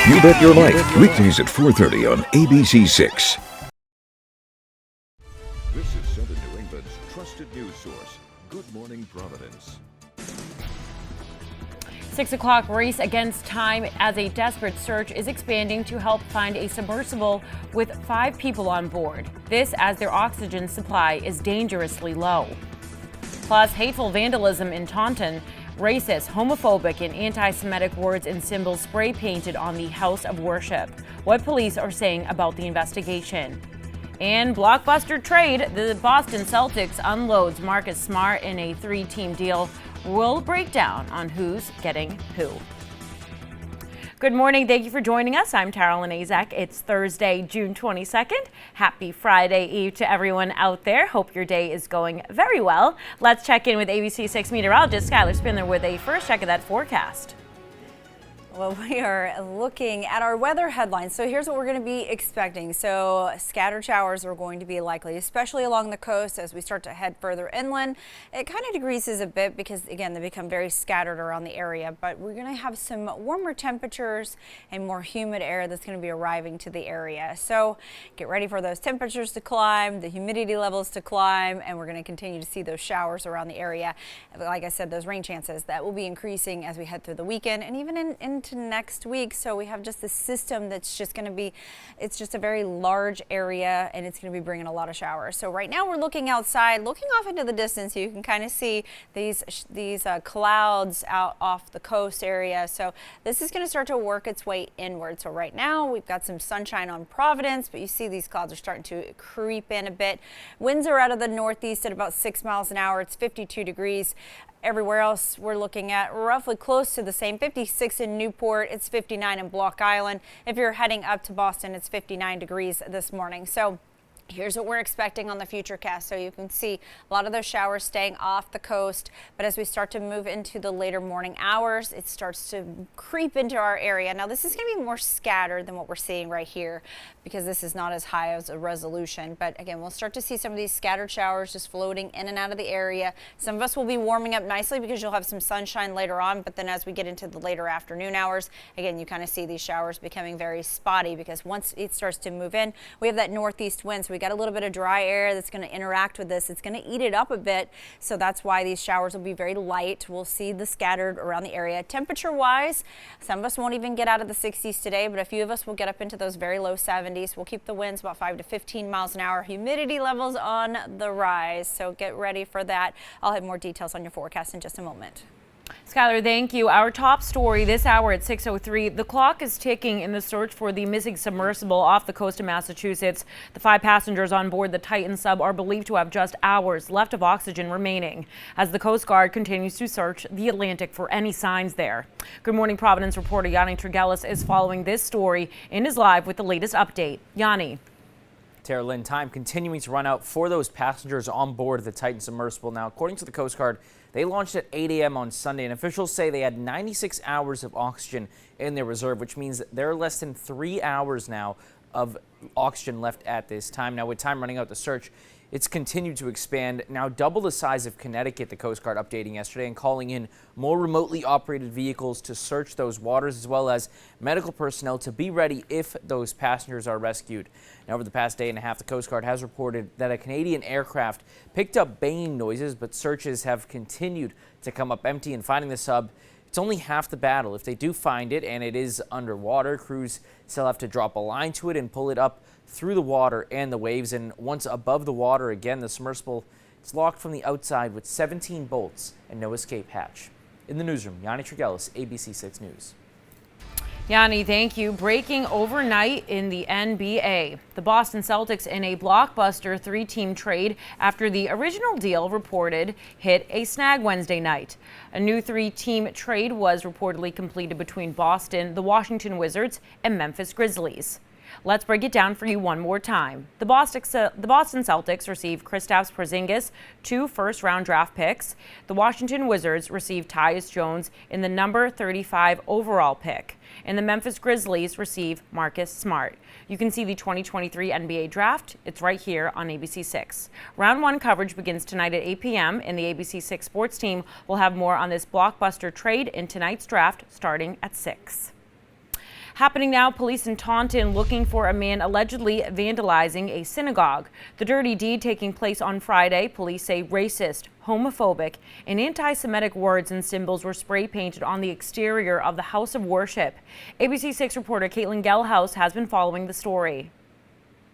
You Bet Your Life, weekdays at 4:30 on ABC6. This is Southern New England's trusted news source, Good Morning Providence. 6 o'clock, race against time as a desperate search is expanding to help find a submersible with 5 people on board. This as their oxygen supply is dangerously low. Plus, hateful vandalism in Taunton. Racist, homophobic, and anti-Semitic words and symbols spray painted on the house of worship. What police are saying about the investigation. And blockbuster trade, the Boston Celtics unloads Marcus Smart in a 3-team deal. We'll break down on who's getting who. Good morning. Thank you for joining us. I'm Taryn Azak. It's Thursday, June 22nd. Happy Friday Eve to everyone out there. Hope your day is going very well. Let's check in with ABC6 meteorologist Skylar Spindler with a first check of that forecast. Well, we are looking at our weather headlines. So here's what we're going to be expecting. So scattered showers are going to be likely, especially along the coast as we start to head further inland. It kind of decreases a bit because, again, they become very scattered around the area. But we're going to have some warmer temperatures and more humid air that's going to be arriving to the area. So get ready for those temperatures to climb, the humidity levels to climb, and we're going to continue to see those showers around the area. Like I said, those rain chances, that will be increasing as we head through the weekend and even into next week. So we have just this system that's just going to be, it's just a very large area and it's going to be bringing a lot of showers. So right now we're looking outside, looking off into the distance. You can kind of see these clouds out off the coast area. So this is going to start to work its way inward. So right now we've got some sunshine on Providence, but you see these clouds are starting to creep in a bit. Winds are out of the northeast at about 6 miles an hour. It's 52 degrees. Everywhere else we're looking at roughly close to the same. 56 in Newport, it's 59 in Block Island. If you're heading up to Boston, it's 59 degrees this morning. So here's what we're expecting on the futurecast. So you can see a lot of those showers staying off the coast, but as we start to move into the later morning hours, it starts to creep into our area. Now this is going to be more scattered than what we're seeing right here because this is not as high as a resolution. But again, we'll start to see some of these scattered showers just floating in and out of the area. Some of us will be warming up nicely because you'll have some sunshine later on, but then as we get into the later afternoon hours, again, you kind of see these showers becoming very spotty because once it starts to move in, we have that northeast wind. So we got a little bit of dry air that's going to interact with this. It's going to eat it up a bit. So that's why these showers will be very light. We'll see the scattered around the area. Temperature wise, some of us won't even get out of the 60s today, but a few of us will get up into those very low 70s. We'll keep the winds about 5 to 15 miles an hour. Humidity levels on the rise. So get ready for that. I'll have more details on your forecast in just a moment. Skylar, thank you. Our top story this hour at 6:03. The clock is ticking in the search for the missing submersible off the coast of Massachusetts. The 5 passengers on board the Titan sub are believed to have just hours left of oxygen remaining as the Coast Guard continues to search the Atlantic for any signs there. Good morning, Providence reporter Yanni Trigelis is following this story and is live with the latest update. Yanni. Tara Lynn, time continuing to run out for those passengers on board the Titan submersible. Now, according to the Coast Guard, they launched at 8 a.m. on Sunday, and officials say they had 96 hours of oxygen in their reserve, which means there are less than 3 hours now of oxygen left at this time. Now, with time running out, the search, it's continued to expand, now double the size of Connecticut, the Coast Guard updating yesterday, and calling in more remotely operated vehicles to search those waters, as well as medical personnel to be ready if those passengers are rescued. Now, over the past day and a half, the Coast Guard has reported that a Canadian aircraft picked up banging noises, but searches have continued to come up empty, and finding the sub, it's only half the battle. If they do find it and it is underwater, crews still have to drop a line to it and pull it up through the water and the waves. And once above the water, again, the submersible is locked from the outside with 17 bolts and no escape hatch. In the newsroom, Yanni Trigelis, ABC6 News. Yanni, thank you. Breaking overnight in the NBA. The Boston Celtics in a blockbuster 3-team trade after the original deal reported hit a snag Wednesday night. A new 3-team trade was reportedly completed between Boston, the Washington Wizards, and Memphis Grizzlies. Let's break it down for you one more time. The Boston Celtics received Kristaps Porzingis, 2 first-round draft picks. The Washington Wizards received Tyus Jones in the number 35 overall pick. And the Memphis Grizzlies receive Marcus Smart. You can see the 2023 NBA Draft. It's right here on ABC6. Round 1 coverage begins tonight at 8 p.m. and the ABC6 Sports team will have more on this blockbuster trade in tonight's draft starting at 6. Happening now, police in Taunton looking for a man allegedly vandalizing a synagogue. The dirty deed taking place on Friday. Police say racist, homophobic, and anti-Semitic words and symbols were spray painted on the exterior of the house of worship. ABC 6 reporter Caitlin Gelhaus has been following the story.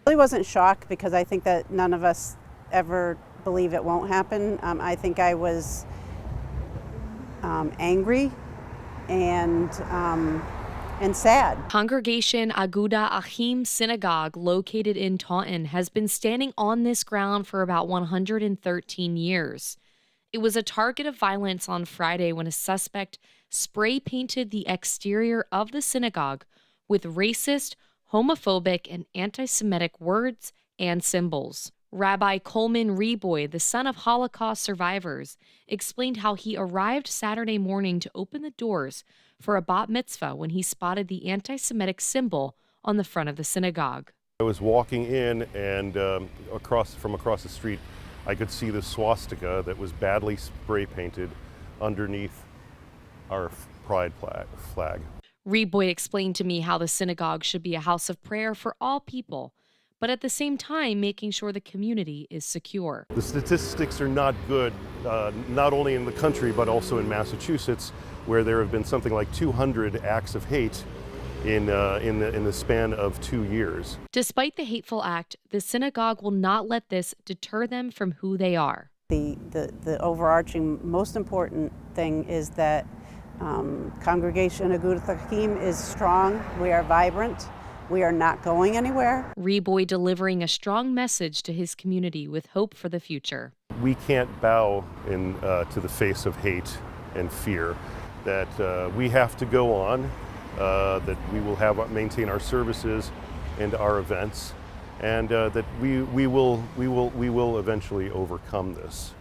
I really wasn't shocked because I think that none of us ever believe it won't happen. I think I was angry and sad. Congregation Aguda Achim Synagogue, located in Taunton, has been standing on this ground for about 113 years. It was a target of violence on Friday when a suspect spray painted the exterior of the synagogue with racist, homophobic, and anti-Semitic words and symbols. Rabbi Coleman Reboy, the son of Holocaust survivors, explained how he arrived Saturday morning to open the doors for a bat mitzvah when he spotted the anti-Semitic symbol on the front of the synagogue. I was walking in, and from across the street, I could see the swastika that was badly spray painted underneath our pride flag. Reboy explained to me how the synagogue should be a house of prayer for all people, but at the same time making sure the community is secure. The statistics are not good, not only in the country but also in Massachusetts, where there have been something like 200 acts of hate in the span of 2 years. Despite the hateful act, the synagogue will not let this deter them from who they are. The overarching, most important thing is that Congregation Agudath Achim is strong. We are vibrant. We are not going anywhere. Reboy delivering a strong message to his community with hope for the future. We can't bow to the face of hate and fear. That we have to go on. That we will maintain our services and our events, and that we will eventually overcome this.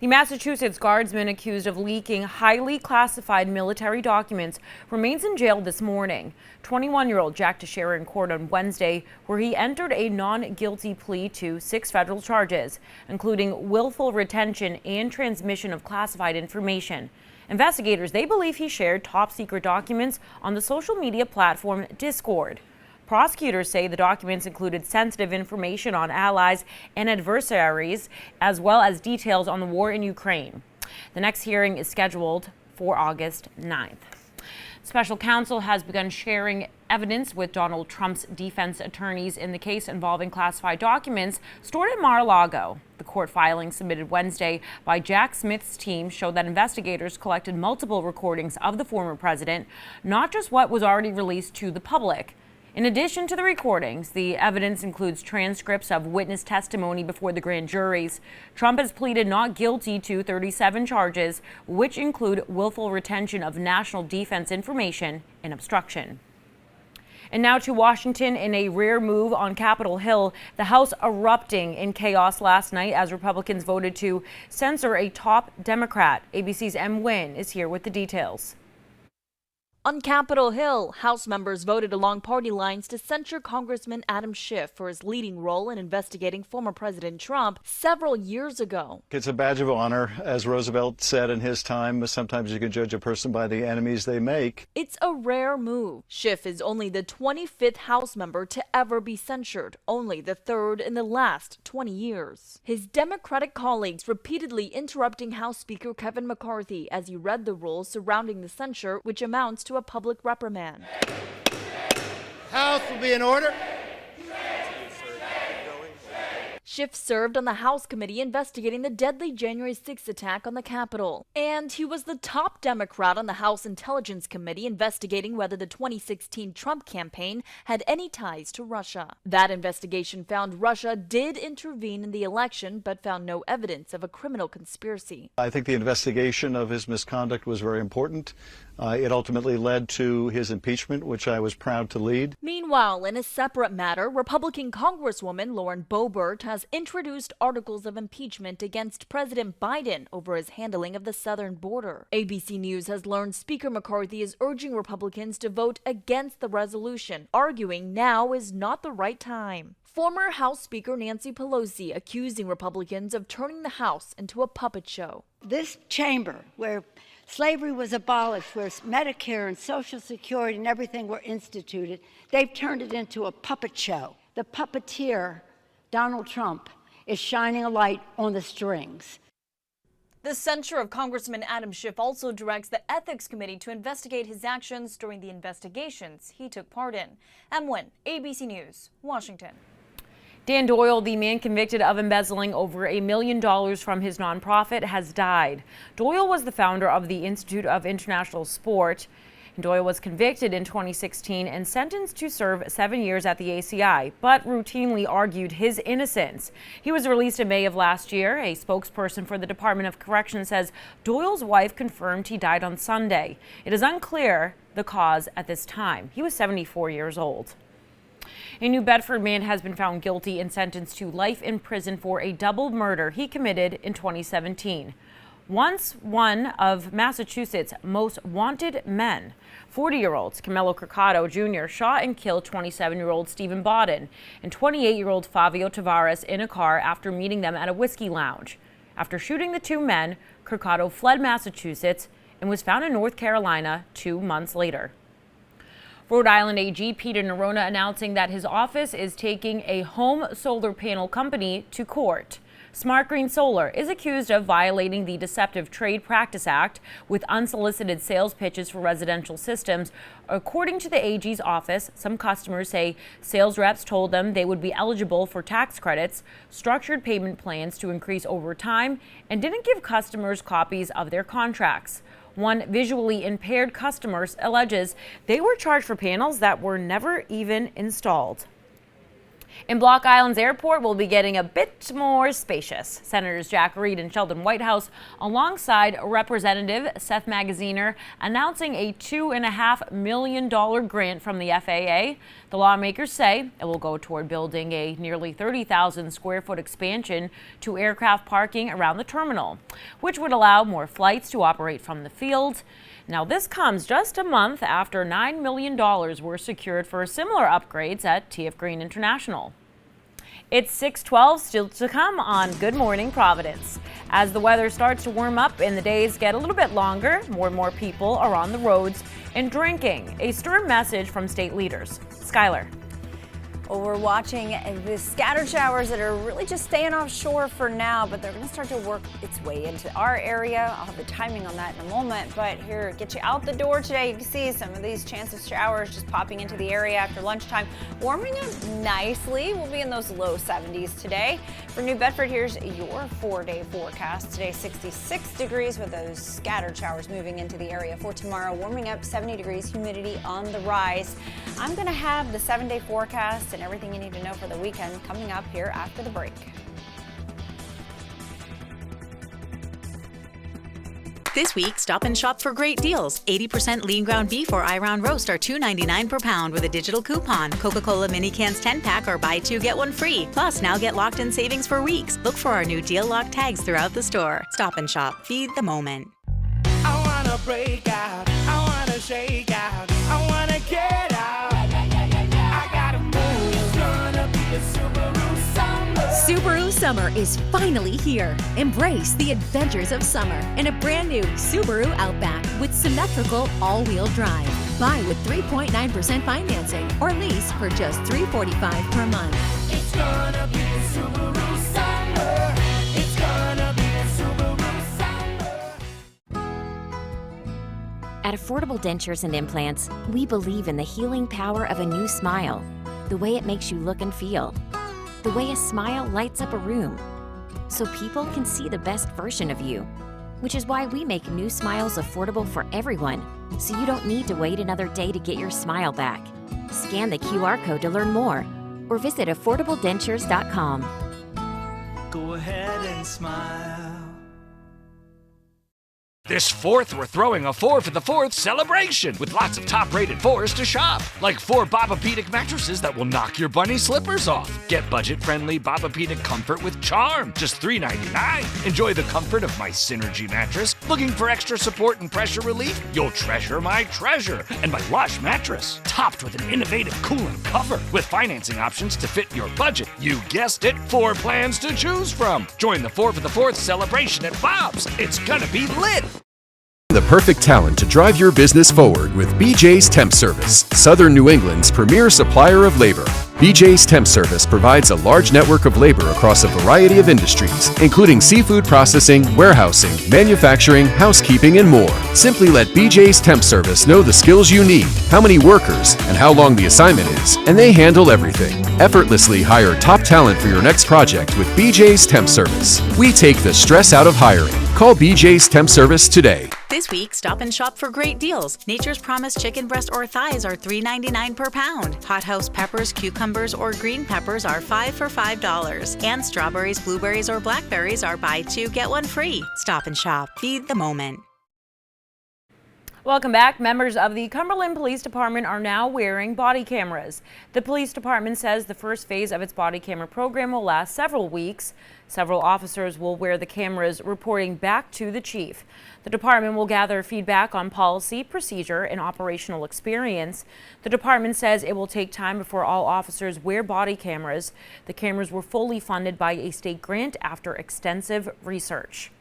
The Massachusetts guardsman accused of leaking highly classified military documents remains in jail this morning. 21-year-old Jack Teixeira in court on Wednesday, where he entered a non-guilty plea to 6 federal charges, including willful retention and transmission of classified information. Investigators, they believe he shared top-secret documents on the social media platform Discord. Prosecutors say the documents included sensitive information on allies and adversaries, as well as details on the war in Ukraine. The next hearing is scheduled for August 9th. Special counsel has begun sharing evidence with Donald Trump's defense attorneys in the case involving classified documents stored at Mar-a-Lago. The court filing submitted Wednesday by Jack Smith's team showed that investigators collected multiple recordings of the former president, not just what was already released to the public. In addition to the recordings, the evidence includes transcripts of witness testimony before the grand juries. Trump has pleaded not guilty to 37 charges, which include willful retention of national defense information and obstruction. And now to Washington. In a rare move on Capitol Hill, the House erupting in chaos last night as Republicans voted to censor a top Democrat. ABC's M. Nguyen is here with the details. On Capitol Hill, House members voted along party lines to censure Congressman Adam Schiff for his leading role in investigating former President Trump several years ago. It's a badge of honor, as Roosevelt said in his time. Sometimes you can judge a person by the enemies they make. It's a rare move. Schiff is only the 25th House member to ever be censured, only the 3rd in the last 20 years. His Democratic colleagues repeatedly interrupting House Speaker Kevin McCarthy as he read the rules surrounding the censure, which amounts to a public reprimand. House will be in order. Schiff served on the House committee investigating the deadly January 6th attack on the Capitol. And he was the top Democrat on the House Intelligence Committee investigating whether the 2016 Trump campaign had any ties to Russia. That investigation found Russia did intervene in the election, but found no evidence of a criminal conspiracy. I think the investigation of his misconduct was very important. It ultimately led to his impeachment, which I was proud to lead. Meanwhile, in a separate matter, Republican Congresswoman Lauren Boebert has introduced articles of impeachment against President Biden over his handling of the southern border. ABC News has learned Speaker McCarthy is urging Republicans to vote against the resolution, arguing now is not the right time. Former House Speaker Nancy Pelosi accusing Republicans of turning the House into a puppet show. This chamber, where Slavery was abolished, where Medicare and Social Security and everything were instituted. They've turned it into a puppet show. The puppeteer, Donald Trump, is shining a light on the strings. The censure of Congressman Adam Schiff also directs the Ethics Committee to investigate his actions during the investigations he took part in. Em Nguyen, ABC News, Washington. Dan Doyle, the man convicted of embezzling over $1 million from his nonprofit, has died. Doyle was the founder of the Institute of International Sport. Doyle was convicted in 2016 and sentenced to serve 7 years at the ACI, but routinely argued his innocence. He was released in May of last year. A spokesperson for the Department of Corrections says Doyle's wife confirmed he died on Sunday. It is unclear the cause at this time. He was 74 years old. A New Bedford man has been found guilty and sentenced to life in prison for a double murder he committed in 2017. Once one of Massachusetts' most wanted men, 40-year-old Camilo Crocado Jr. shot and killed 27-year-old Stephen Bodden and 28-year-old Fabio Tavares in a car after meeting them at a whiskey lounge. After shooting the two men, Crocado fled Massachusetts and was found in North Carolina 2 months later. Rhode Island AG Peter Nerona announcing that his office is taking a home solar panel company to court. Smart Green Solar is accused of violating the Deceptive Trade Practice Act with unsolicited sales pitches for residential systems. According to the AG's office, some customers say sales reps told them they would be eligible for tax credits, structured payment plans to increase over time, and didn't give customers copies of their contracts. One visually impaired customer alleges they were charged for panels that were never even installed. And Block Island's airport will be getting a bit more spacious. Senators Jack Reed and Sheldon Whitehouse, alongside Representative Seth Magaziner, announcing a $2.5 million grant from the FAA. The lawmakers say it will go toward building a nearly 30,000 square foot expansion to aircraft parking around the terminal, which would allow more flights to operate from the field. Now, this comes just a month after $9 million were secured for similar upgrades at TF Green International. It's 6:12, still to come on Good Morning Providence. As the weather starts to warm up and the days get a little bit longer, more and more people are on the roads and drinking. A stern message from state leaders. Skylar. Well, we're watching the scattered showers that are really just staying offshore for now, but they're going to start to work its way into our area. I'll have the timing on that in a moment, but here, get you out the door today. You can see some of these chances of showers just popping into the area after lunchtime. Warming up nicely. We'll be in those low 70s today. For New Bedford, here's your 4-day forecast. Today, 66 degrees with those scattered showers moving into the area. For tomorrow, warming up 70 degrees, humidity on the rise. I'm going to have the 7-day forecast and everything you need to know for the weekend coming up here after the break. This week, stop and shop for great deals. 80% lean ground beef or I-round roast are $2.99 per pound with a digital coupon. Coca-Cola mini cans 10-pack are buy 2 get 1 free. Plus, now get locked-in savings for weeks. Look for our new deal lock tags throughout the store. Stop and shop. Feed the moment. I wanna break out. I wanna shake out. I wanna get out. Subaru Summer is finally here. Embrace the adventures of summer in a brand new Subaru Outback with symmetrical all-wheel drive. Buy with 3.9% financing or lease for just $345 per month. It's gonna be Subaru Summer. It's gonna be Subaru Summer. At Affordable Dentures and Implants, we believe in the healing power of a new smile, the way it makes you look and feel, the way a smile lights up a room, so people can see the best version of you. Which is why we make new smiles affordable for everyone, so you don't need to wait another day to get your smile back. Scan the QR code to learn more, or visit affordabledentures.com. Go ahead and smile. This 4th, we're throwing a 4 for the 4th celebration with lots of top-rated 4s to shop, like 4 Bobapedic mattresses that will knock your bunny slippers off. Get budget-friendly Bobapedic comfort with charm, just $3.99. Enjoy the comfort of my Synergy mattress. Looking for extra support and pressure relief? You'll treasure my Treasure and my Lush mattress, topped with an innovative cooling cover with financing options to fit your budget. You guessed it, 4 plans to choose from. Join the 4 for the 4th celebration at Bob's. It's gonna be lit. the perfect talent to drive your business forward with BJ's Temp Service, Southern New England's premier supplier of labor. BJ's Temp Service provides a large network of labor across a variety of industries, including seafood processing, warehousing, manufacturing, housekeeping, and more. Simply let BJ's Temp Service know the skills you need, how many workers, and how long the assignment is, and they handle everything. Effortlessly hire top talent for your next project with BJ's Temp Service. We take the stress out of hiring. Call BJ's Temp Service today. This week, Stop and Shop for great deals. Nature's Promise chicken breast or thighs are $3.99 per pound. Hothouse peppers, cucumbers, or green peppers are 5 for $5. And strawberries, blueberries, or blackberries are buy 2, get 1 free. Stop and Shop. Feed the moment. Welcome back. Members of the Cumberland Police Department are now wearing body cameras. The police department says the first phase of its body camera program will last several weeks. Several officers will wear the cameras, reporting back to the chief. The department will gather feedback on policy, procedure, and operational experience. The department says it will take time before all officers wear body cameras. The cameras were fully funded by a state grant after extensive research.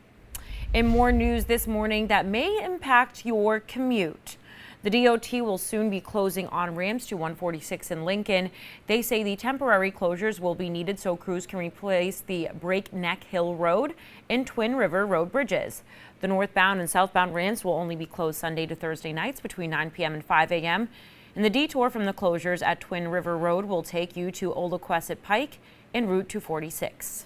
In more news this morning that may impact your commute. The DOT will soon be closing on-ramps to 146 in Lincoln. They say the temporary closures will be needed so crews can replace the Breakneck Hill Road and Twin River Road bridges. The northbound and southbound ramps will only be closed Sunday to Thursday nights between 9 p.m. and 5 a.m. And the detour from the closures at Twin River Road will take you to Old-Aquesset Pike and Route 246.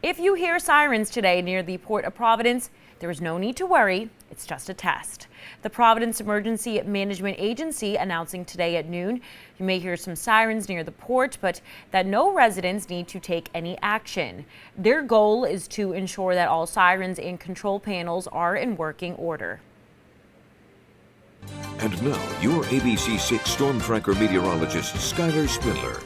If you hear sirens today near the Port of Providence, there is no need to worry. It's just a test. The Providence Emergency Management Agency announcing today at noon. You may hear some sirens near the port, but that no residents need to take any action. Their goal is to ensure that all sirens and control panels are in working order. And now, your ABC6 Storm Tracker meteorologist, Skylar Spindler.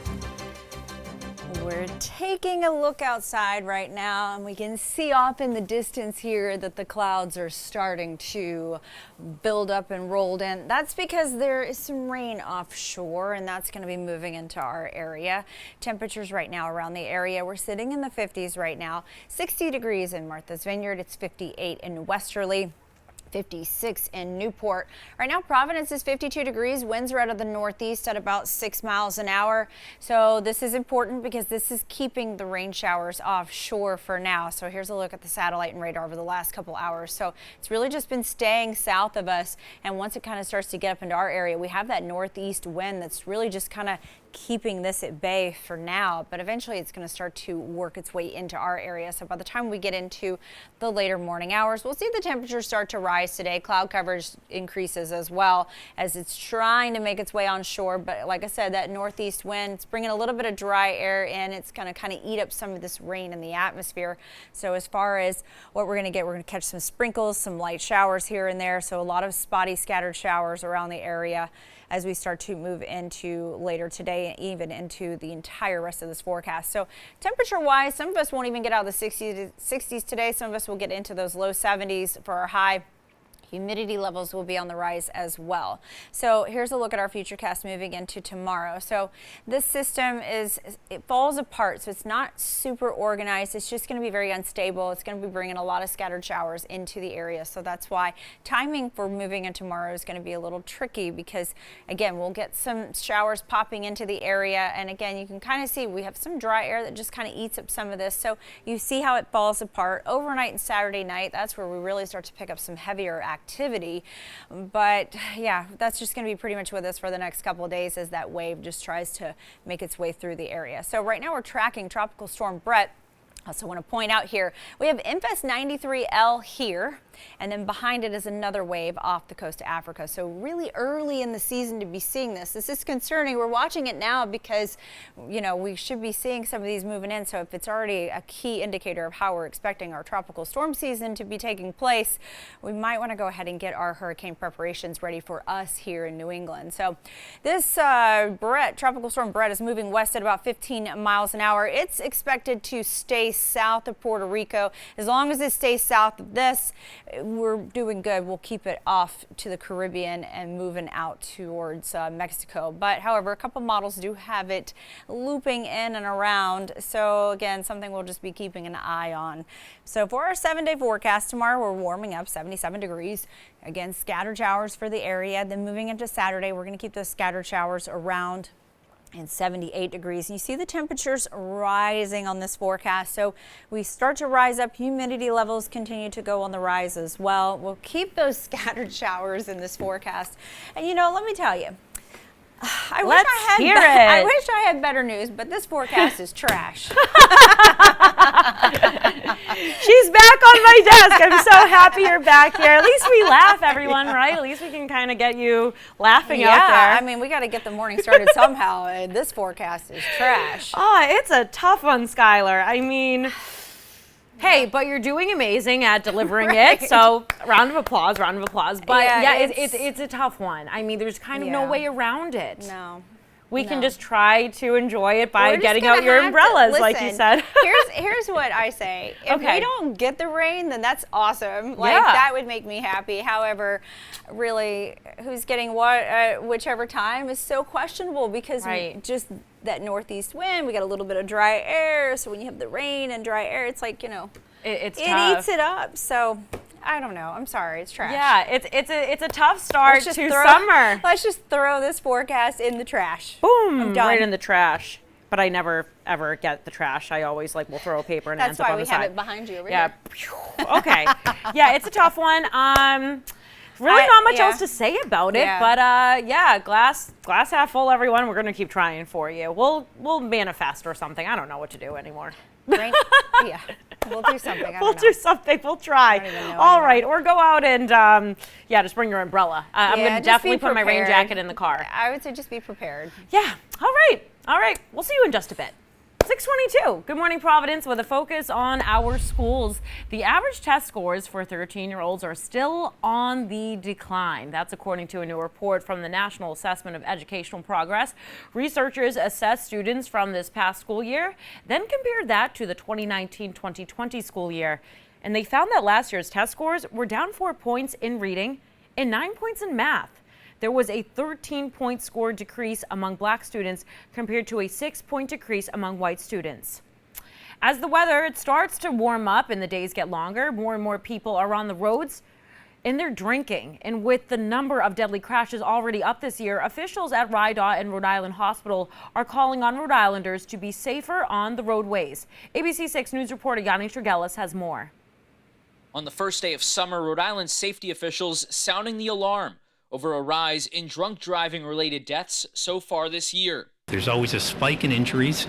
We're taking a look outside right now, and we can see off in the distance here that the clouds are starting to build up and rolled in. That's because there is some rain offshore, and that's going to be moving into our area. Temperatures right now around the area, we're sitting in the 50s right now. 60 degrees in Martha's Vineyard. It's 58 in Westerly. 56 in Newport. Right now, Providence is 52 degrees. Winds are out of the northeast at about 6 miles an hour. So this is important because this is keeping the rain showers offshore for now. So here's a look at the satellite and radar over the last couple hours. So it's really just been staying south of us. And once it kind of starts to get up into our area, we have that northeast wind that's really just kind of keeping this at bay for now, but eventually it's going to start to work its way into our area. So by the time we get into the later morning hours, we'll see the temperatures start to rise today. Cloud coverage increases as well as it's trying to make its way on shore. But like I said, that northeast wind, it's bringing a little bit of dry air in. It's going to kind of eat up some of this rain in the atmosphere. So as far as what we're going to get, we're going to catch some sprinkles, some light showers here and there. So a lot of spotty scattered showers around the area as we start to move into later today, even into the entire rest of this forecast. So temperature-wise, some of us won't even get out of the 60s today. Some of us will get into those low 70s for our high. Humidity levels will be on the rise as well. So here's a look at our futurecast moving into tomorrow. So this system it falls apart, so it's not super organized. It's just going to be very unstable. It's going to be bringing a lot of scattered showers into the area. So that's why timing for moving in tomorrow is going to be a little tricky because, again, we'll get some showers popping into the area. And again, you can kind of see we have some dry air that just kind of eats up some of this. So you see how it falls apart. Overnight and Saturday night, that's where we really start to pick up some heavier activity. But yeah, that's just going to be pretty much with us for the next couple of days as that wave just tries to make its way through the area. So right now we're tracking Tropical Storm Brett. I also want to point out here, we have Infest 93L here, and then behind it is another wave off the coast of Africa. So really early in the season to be seeing this. This is concerning. We're watching it now because, you know, we should be seeing some of these moving in. So if it's already a key indicator of how we're expecting our tropical storm season to be taking place, we might want to go ahead and get our hurricane preparations ready for us here in New England. So this Tropical Storm Brett is moving west at about 15 miles an hour. It's expected to stay south of Puerto Rico. As long as it stays south of this, we're doing good. We'll keep it off to the Caribbean and moving out towards Mexico. But however, a couple models do have it looping in and around. So again, something we'll just be keeping an eye on. So for our 7-day forecast tomorrow, we're warming up 77 degrees. Again, scattered showers for the area. Then moving into Saturday, we're going to keep those scattered showers around and 78 degrees. You see the temperatures rising on this forecast. So we start to rise up. Humidity levels continue to go on the rise as well. We'll keep those scattered showers in this forecast. And you know, let me tell you, I wish I had better news, but this forecast is trash. She's back on my desk. I'm so happy you're back here. At least we laugh, everyone, right? At least we can kind of get you laughing out there. Yeah, I mean, we got to get the morning started somehow, and this forecast is trash. Oh, it's a tough one, Skylar. I mean, hey, but you're doing amazing at delivering Right. it. So round of applause, round of applause. But Yeah, it's a tough one. I mean, there's kind of no way around it. No. We can just try to enjoy it by We're just getting gonna out your have to- umbrellas, like you listen, said. here's what I say. If Okay. we don't get the rain, then that's awesome. Like, Yeah. that would make me happy. However, really, who's getting what, whichever time is so questionable because just that northeast wind, we got a little bit of dry air. So when you have the rain and dry air, it's like, you know, it eats it up. So I don't know. I'm sorry. It's trash. Yeah, it's a tough start to summer. Let's just throw this forecast in the trash. Boom, I'm done. right in the trash. But I never ever get the trash. I always will throw a paper and it That's ends up why on we the have side. it behind you over Yeah. here. Okay. Yeah, it's a tough one. Really not much else to say about it, but glass half full, everyone. We're gonna keep trying for you. We'll manifest or something. I don't know what to do anymore. Rain? Yeah, we'll do something. We'll do something. We'll try. All right, or go out and just bring your umbrella. I'm gonna definitely put my rain jacket in the car. I would say just be prepared. Yeah. All right. We'll see you in just a bit. 6:22. Good morning, Providence, with a focus on our schools. The average test scores for 13-year-olds are still on the decline. That's according to a new report from the National Assessment of Educational Progress. Researchers assessed students from this past school year, then compared that to the 2019-2020 school year. And they found that last year's test scores were down 4 points in reading and 9 points in math. There was a 13-point score decrease among black students compared to a 6-point decrease among white students. As the weather starts to warm up and the days get longer, more and more people are on the roads and they're drinking. And with the number of deadly crashes already up this year, officials at RIDA and Rhode Island Hospital are calling on Rhode Islanders to be safer on the roadways. ABC 6 News reporter Yanni Trigelis has more. On the first day of summer, Rhode Island safety officials sounding the alarm over a rise in drunk driving related deaths so far this year. There's always a spike in injuries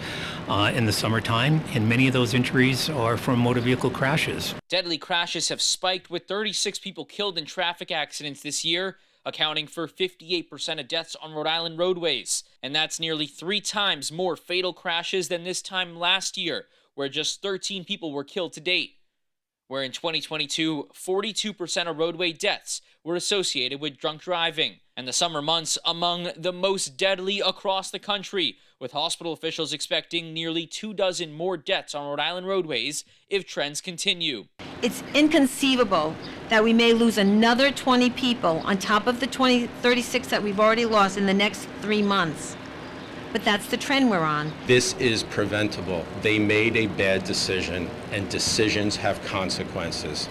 in the summertime, and many of those injuries are from motor vehicle crashes. Deadly crashes have spiked with 36 people killed in traffic accidents this year, accounting for 58% of deaths on Rhode Island roadways. And that's nearly 3 times more fatal crashes than this time last year, where just 13 people were killed to date. Where in 2022, 42% of roadway deaths were associated with drunk driving. And the summer months among the most deadly across the country, with hospital officials expecting nearly 24 more deaths on Rhode Island roadways if trends continue. It's inconceivable that we may lose another 20 people on top of the 36 that we've already lost in the next 3 months. But that's the trend we're on. This is preventable. They made a bad decision, and decisions have consequences.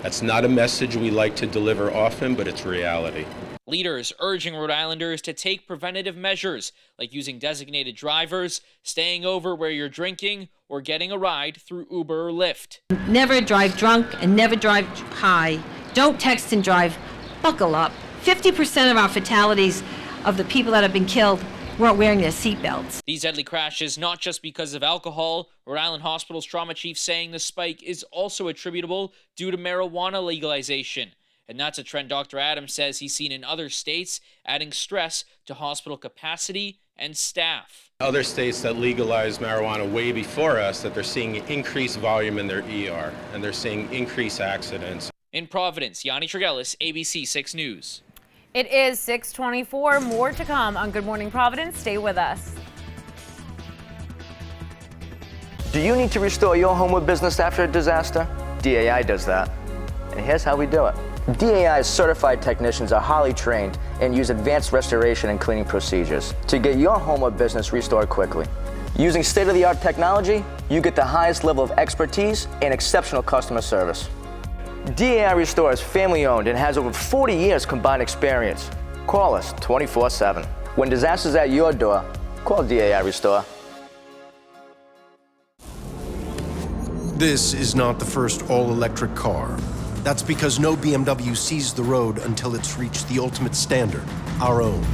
That's not a message we like to deliver often, but it's reality. Leaders urging Rhode Islanders to take preventative measures, like using designated drivers, staying over where you're drinking, or getting a ride through Uber or Lyft. Never drive drunk and never drive high. Don't text and drive. Buckle up. 50% of our fatalities of the people that have been killed weren't wearing their seatbelts. These deadly crashes, not just because of alcohol. Rhode Island Hospital's trauma chief saying the spike is also attributable due to marijuana legalization. And that's a trend Dr. Adams says he's seen in other states, adding stress to hospital capacity and staff. Other states that legalized marijuana way before us, that they're seeing increased volume in their ER, and they're seeing increased accidents. In Providence, Yanni Trigelis, ABC 6 News. It is 6:24. More to come on Good Morning Providence. Stay with us. Do you need to restore your home or business after a disaster? DAI does that. and here's how we do it. DAI's certified technicians are highly trained and use advanced restoration and cleaning procedures to get your home or business restored quickly. Using state-of-the-art technology, you get the highest level of expertise and exceptional customer service. DAI Restore is family-owned and has over 40 years combined experience. Call us 24/7. When disaster's at your door, call DAI Restore. This is not the first all-electric car. That's because no BMW sees the road until it's reached the ultimate standard, our own.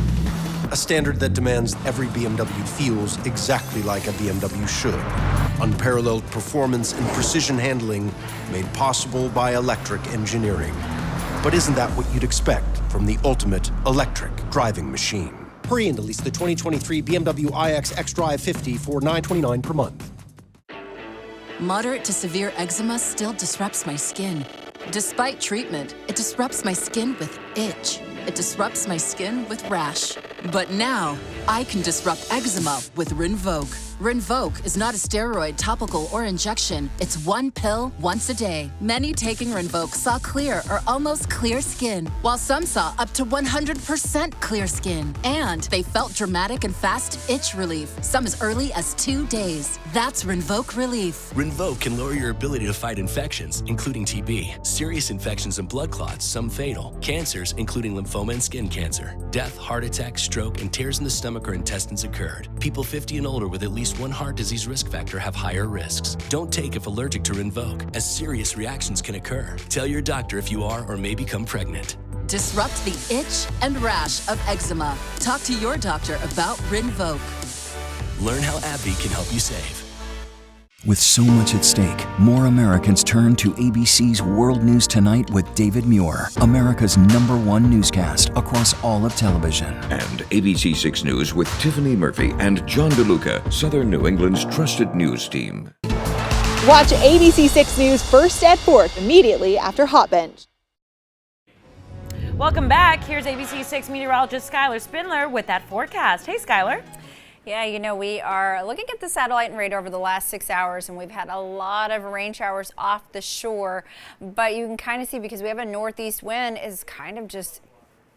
A standard that demands every BMW feels exactly like a BMW should. Unparalleled performance and precision handling made possible by electric engineering. But isn't that what you'd expect from the ultimate electric driving machine? Hurry in to lease the 2023 BMW iX xDrive 50 for $929 per month. Moderate to severe eczema still disrupts my skin. Despite treatment, it disrupts my skin with itch. It disrupts my skin with rash. But now, I can disrupt eczema with Rinvoq. Rinvoq is not a steroid, topical, or injection. It's one pill once a day. Many taking Rinvoq saw clear or almost clear skin, while some saw up to 100% clear skin. And they felt dramatic and fast itch relief, some as early as 2 days. That's Rinvoq Relief. Rinvoq can lower your ability to fight infections, including TB, serious infections and blood clots, some fatal, cancers, including lymphoma and skin cancer. Death, heart attack, stroke, and tears in the stomach or intestines occurred. People 50 and older with at least one heart disease risk factor have higher risks. Don't take if allergic to Rinvoq, as serious reactions can occur. Tell your doctor if you are or may become pregnant. Disrupt the itch and rash of eczema. Talk to your doctor about Rinvoq. Learn how AbbVie can help you save. With so much at stake, more Americans turn to ABC's World News Tonight with David Muir, America's #1 newscast across all of television. And ABC 6 News with Tiffany Murphy and John DeLuca, Southern New England's trusted news team. Watch ABC 6 News first at 4 immediately after Hot Bench. Welcome back. Here's ABC 6 meteorologist Skylar Spindler with that forecast. Hey, Skylar. Yeah, you know, we are looking at the satellite and radar over the last 6 hours, and we've had a lot of rain showers off the shore. But you can kind of see, because we have a northeast wind, is kind of just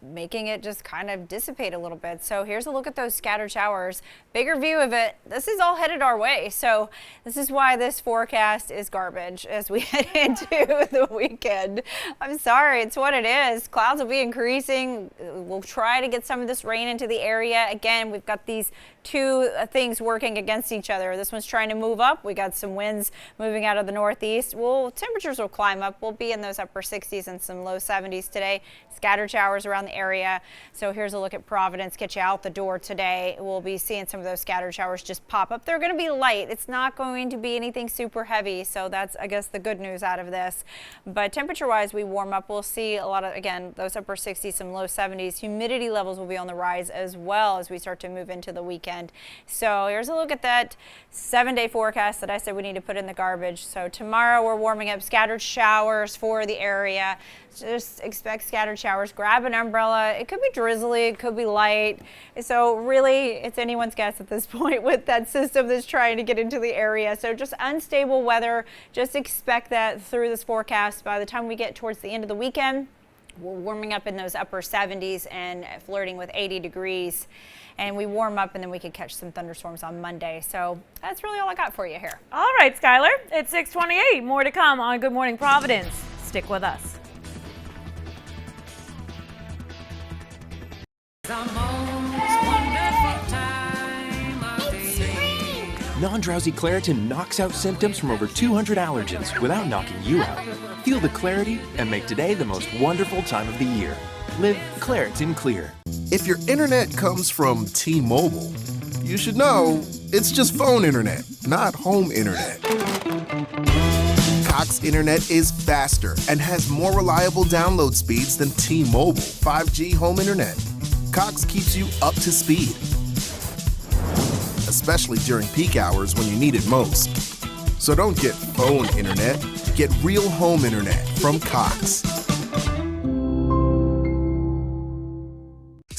making it just kind of dissipate a little bit. So here's a look at those scattered showers. Bigger view of it. This is all headed our way. So this is why this forecast is garbage as we head into the weekend. I'm sorry, it's what it is. Clouds will be increasing. We'll try to get some of this rain into the area. Again, we've got these two things working against each other. This one's trying to move up. We got some winds moving out of the northeast. Temperatures will climb up. We'll be in those upper 60s and some low 70s today. Scattered showers around the area. So here's a look at Providence. Get you out the door today. We'll be seeing some of those scattered showers just pop up. They're going to be light. It's not going to be anything super heavy. So that's, I guess, the good news out of this. But temperature wise, we warm up. We'll see a lot of, again, those upper 60s, some low 70s. Humidity levels will be on the rise as well as we start to move into the weekend. So here's a look at that 7-day forecast that I said we need to put in the garbage. So tomorrow we're warming up, scattered showers for the area. Just expect scattered showers. Grab an umbrella. It could be drizzly, it could be light. So really, it's anyone's guess at this point with that system that's trying to get into the area. So just unstable weather. Just expect that through this forecast. By the time we get towards the end of the weekend, we're warming up in those upper 70s and flirting with 80 degrees. And we warm up, and then we could catch some thunderstorms on Monday. So that's really all I got for you here. All right, Skylar. It's 6:28. More to come on Good Morning Providence. Stick with us. Non-drowsy Claritin knocks out symptoms from over 200 allergens without knocking you out. Feel the clarity and make today the most wonderful time of the year. Live Claritin Clear. If your internet comes from T-Mobile, you should know it's just phone internet, not home internet. Cox Internet is faster and has more reliable download speeds than T-Mobile 5G home internet. Cox keeps you up to speed, especially during peak hours when you need it most. So don't get phone internet, get real home internet from Cox.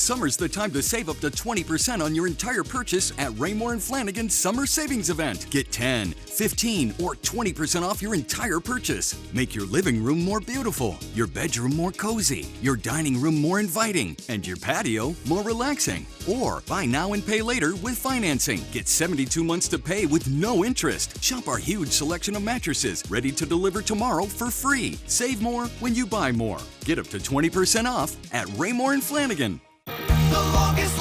Summer's the time to save up to 20% on your entire purchase at Raymore & Flanigan's Summer Savings Event. Get 10, 15, or 20% off your entire purchase. Make your living room more beautiful, your bedroom more cozy, your dining room more inviting, and your patio more relaxing. Or buy now and pay later with financing. Get 72 months to pay with no interest. Shop our huge selection of mattresses ready to deliver tomorrow for free. Save more when you buy more. Get up to 20% off at Raymore & Flanigan. The longest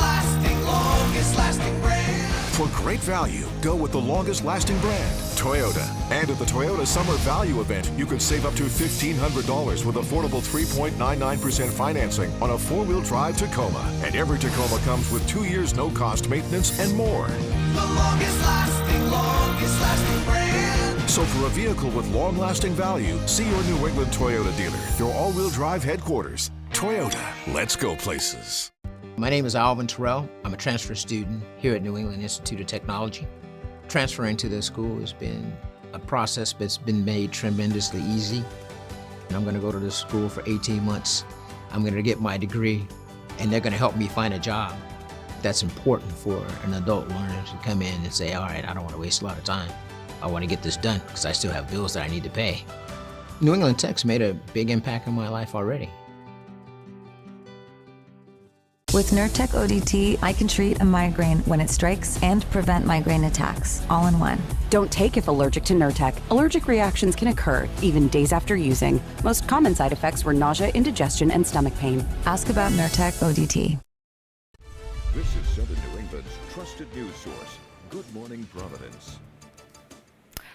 lasting brand. For great value, go with the longest lasting brand, Toyota. And at the Toyota Summer Value Event, you can save up to $1,500 with affordable 3.99% financing on a 4-wheel drive Tacoma. And every Tacoma comes with 2 years no-cost maintenance and more. The longest lasting brand. So for a vehicle with long-lasting value, see your New England Toyota dealer, your all-wheel drive headquarters. Toyota, let's go places. My name is Alvin Terrell. I'm a transfer student here at New England Institute of Technology. Transferring to this school has been a process that's been made tremendously easy. And I'm going to go to this school for 18 months. I'm going to get my degree, and they're going to help me find a job. That's important for an adult learner to come in and say, all right, I don't want to waste a lot of time. I want to get this done because I still have bills that I need to pay. New England Tech's made a big impact on my life already. With Nurtec ODT, I can treat a migraine when it strikes and prevent migraine attacks, all in one. Don't take if allergic to Nurtec. Allergic reactions can occur, even days after using. Most common side effects were nausea, indigestion, and stomach pain. Ask about Nurtec ODT. This is Southern New England's trusted news source, Good Morning Providence.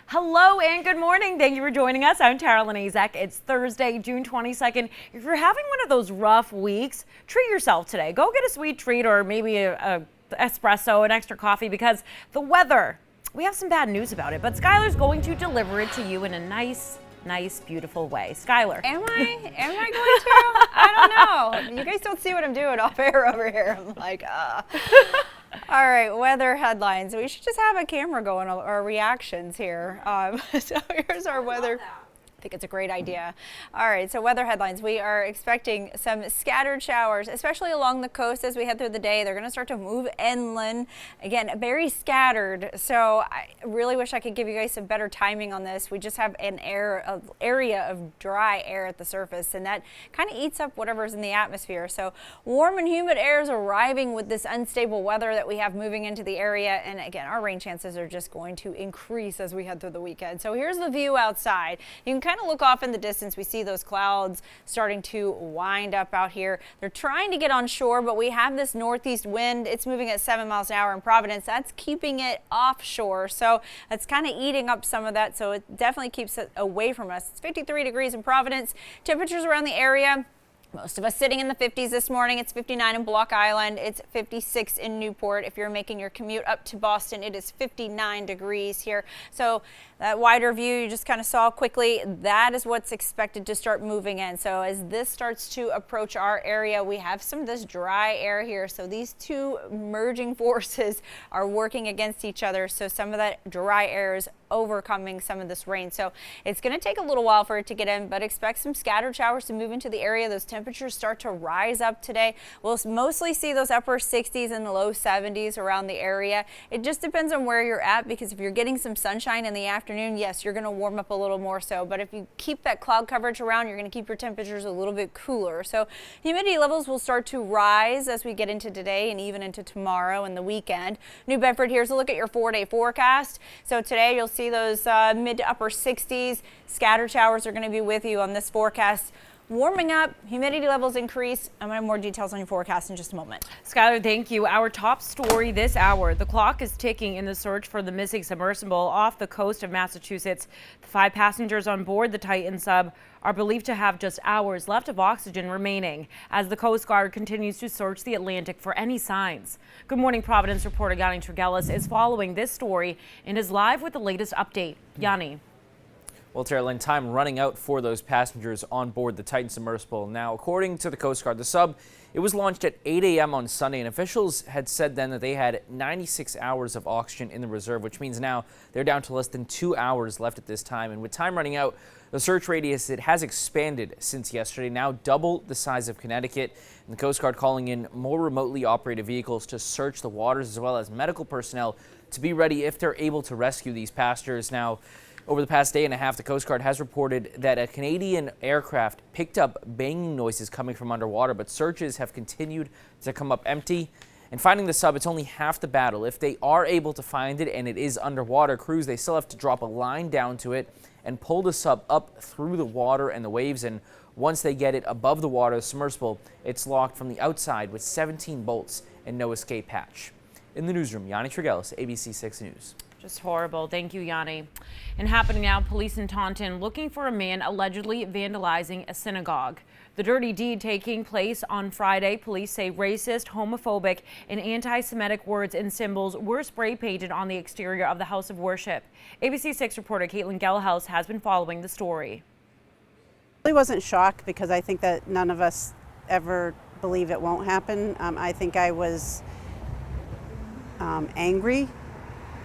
Hello and good morning. Thank you for joining us. I'm Carolyn Azek. It's Thursday, June 22nd. If you're having one of those rough weeks, treat yourself today. Go get a sweet treat or maybe a espresso, an extra coffee, because the weather, we have some bad news about it, but Skylar's going to deliver it to you in a nice, beautiful way. Skylar. Am I going to? I don't know. You guys don't see what I'm doing off air over here. I'm like, All right, weather headlines. We should just have a camera going, our reactions here. So here's our weather. I think it's a great idea. All right, so weather headlines. We are expecting some scattered showers, especially along the coast as we head through the day. They're going to start to move inland. Again, very scattered. So I really wish I could give you guys some better timing on this. We just have an area of dry air at the surface, and that kind of eats up whatever's in the atmosphere. So warm and humid air is arriving with this unstable weather that we have moving into the area. And again, our rain chances are just going to increase as we head through the weekend. So here's the view outside. You can kind of look off in the distance. We see those clouds starting to wind up out here. They're trying to get on shore, but we have this northeast wind. It's moving at 7 miles an hour in Providence. That's keeping it offshore. So it's kind of eating up some of that. So it definitely keeps it away from us. It's 53 degrees in Providence. Temperatures around the area, most of us sitting in the 50s this morning. It's 59 in Block Island. It's 56 in Newport. If you're making your commute up to Boston, it is 59 degrees here. So that wider view you just kind of saw quickly, that is what's expected to start moving in. So as this starts to approach our area, we have some of this dry air here. So these two merging forces are working against each other. So some of that dry air is overcoming some of this rain. So it's going to take a little while for it to get in, but expect some scattered showers to move into the area. Those temperatures start to rise up today. We'll mostly see those upper 60s and the low 70s around the area. It just depends on where you're at, because if you're getting some sunshine in the afternoon, yes, you're going to warm up a little more so. But if you keep that cloud coverage around, you're going to keep your temperatures a little bit cooler. So humidity levels will start to rise as we get into today and even into tomorrow and the weekend. New Bedford, here's a look at your 4-day forecast. So today you'll see those mid to upper 60s. Scattered showers are going to be with you on this forecast. Warming up, humidity levels increase. I'm going to have more details on your forecast in just a moment. Skylar, thank you. Our top story this hour, the clock is ticking in the search for the missing submersible off the coast of Massachusetts. The 5 passengers on board the Titan sub are believed to have just hours left of oxygen remaining as the Coast Guard continues to search the Atlantic for any signs. Good morning, Providence reporter Yanni Tregelis is following this story and is live with the latest update. Yanni. Well, Tara Lynn, time running out for those passengers on board the Titan submersible. Now, according to the Coast Guard, the sub, it was launched at 8 a.m. on Sunday, and officials had said then that they had 96 hours of oxygen in the reserve, which means now they're down to less than 2 hours left at this time. And with time running out, the search radius, it has expanded since yesterday, now double the size of Connecticut. And the Coast Guard calling in more remotely operated vehicles to search the waters, as well as medical personnel to be ready if they're able to rescue these passengers. Now, over the past day and a half, the Coast Guard has reported that a Canadian aircraft picked up banging noises coming from underwater, but searches have continued to come up empty. And finding the sub, it's only half the battle. If they are able to find it and it is underwater, crews, they still have to drop a line down to it and pull the sub up through the water and the waves. And once they get it above the water, the submersible, it's locked from the outside with 17 bolts and no escape hatch. In the newsroom, Yanni Trigelis, ABC 6 News. Just horrible. Thank you, Yanni. And happening now, police in Taunton looking for a man allegedly vandalizing a synagogue. The dirty deed taking place on Friday. Police say racist, homophobic, and anti-Semitic words and symbols were spray painted on the exterior of the house of worship. ABC 6 reporter Caitlin Gelhaus has been following the story. I wasn't shocked because I think that none of us ever believe it won't happen. I think I was angry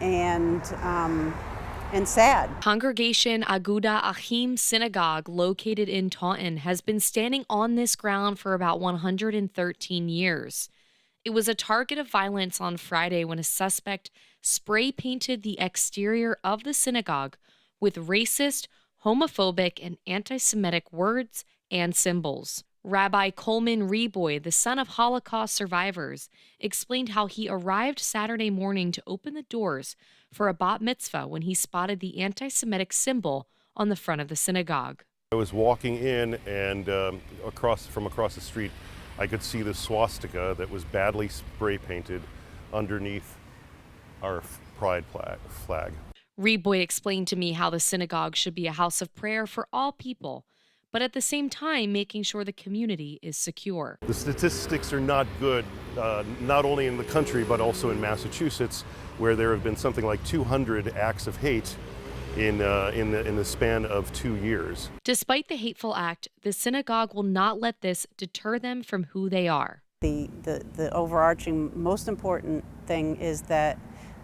and sad. Congregation Aguda Achim Synagogue, located in Taunton, has been standing on this ground for about 113 years. It was a target of violence on Friday when a suspect spray painted the exterior of the synagogue with racist, homophobic, and anti-Semitic words and symbols. Rabbi Coleman Reboy, the son of Holocaust survivors, explained how he arrived Saturday morning to open the doors for a bat mitzvah when he spotted the anti-Semitic symbol on the front of the synagogue. I was walking in, and from across the street, I could see the swastika that was badly spray painted underneath our pride flag. Reboy explained to me how the synagogue should be a house of prayer for all people, but at the same time making sure the community is secure. The statistics are not good, not only in the country but also in Massachusetts, where there have been something like 200 acts of hate in the span of 2 years. Despite the hateful act, the synagogue will not let this deter them from who they are. The overarching, most important thing is that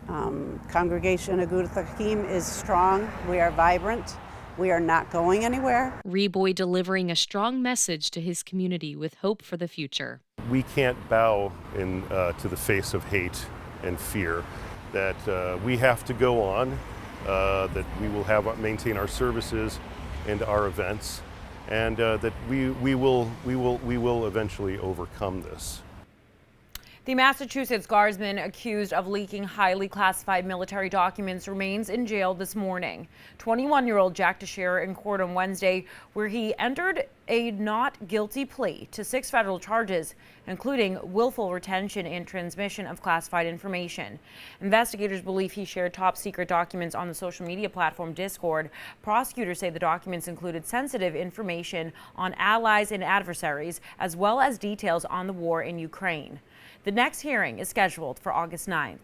Congregation Agudath Achim is strong. We are vibrant. We are not going anywhere. Reboy delivering a strong message to his community with hope for the future. We can't bow to the face of hate and fear. That we have to go on. That we will maintain our services and our events, and that we will eventually overcome this. The Massachusetts Guardsman accused of leaking highly classified military documents remains in jail this morning. 21-year-old Jack Teixeira in court on Wednesday, where he entered a not guilty plea to 6 federal charges, including willful retention and transmission of classified information. Investigators believe he shared top-secret documents on the social media platform Discord. Prosecutors say the documents included sensitive information on allies and adversaries, as well as details on the war in Ukraine. The next hearing is scheduled for August 9th.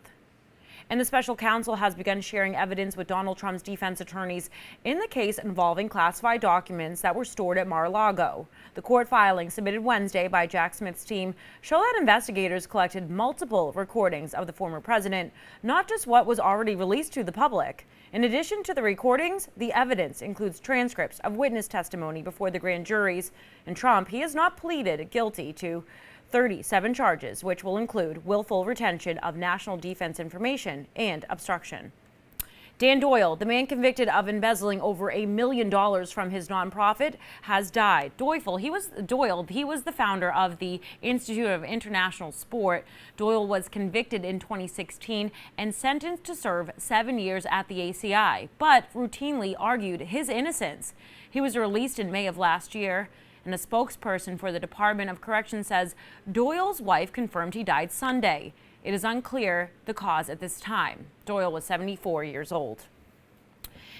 And the special counsel has begun sharing evidence with Donald Trump's defense attorneys in the case involving classified documents that were stored at Mar-a-Lago. The court filing submitted Wednesday by Jack Smith's team show that investigators collected multiple recordings of the former president, not just what was already released to the public. In addition to the recordings, the evidence includes transcripts of witness testimony before the grand juries. And Trump, he has not pleaded guilty to 37 charges, which will include willful retention of national defense information and obstruction. Dan Doyle, the man convicted of embezzling over $1 million from his nonprofit, has died. Doyle, he was the founder of the Institute of International Sport. Doyle was convicted in 2016 and sentenced to serve 7 years at the ACI, but routinely argued his innocence. He was released in May of last year. And a spokesperson for the Department of Corrections says Doyle's wife confirmed he died Sunday. It is unclear the cause at this time. Doyle was 74 years old.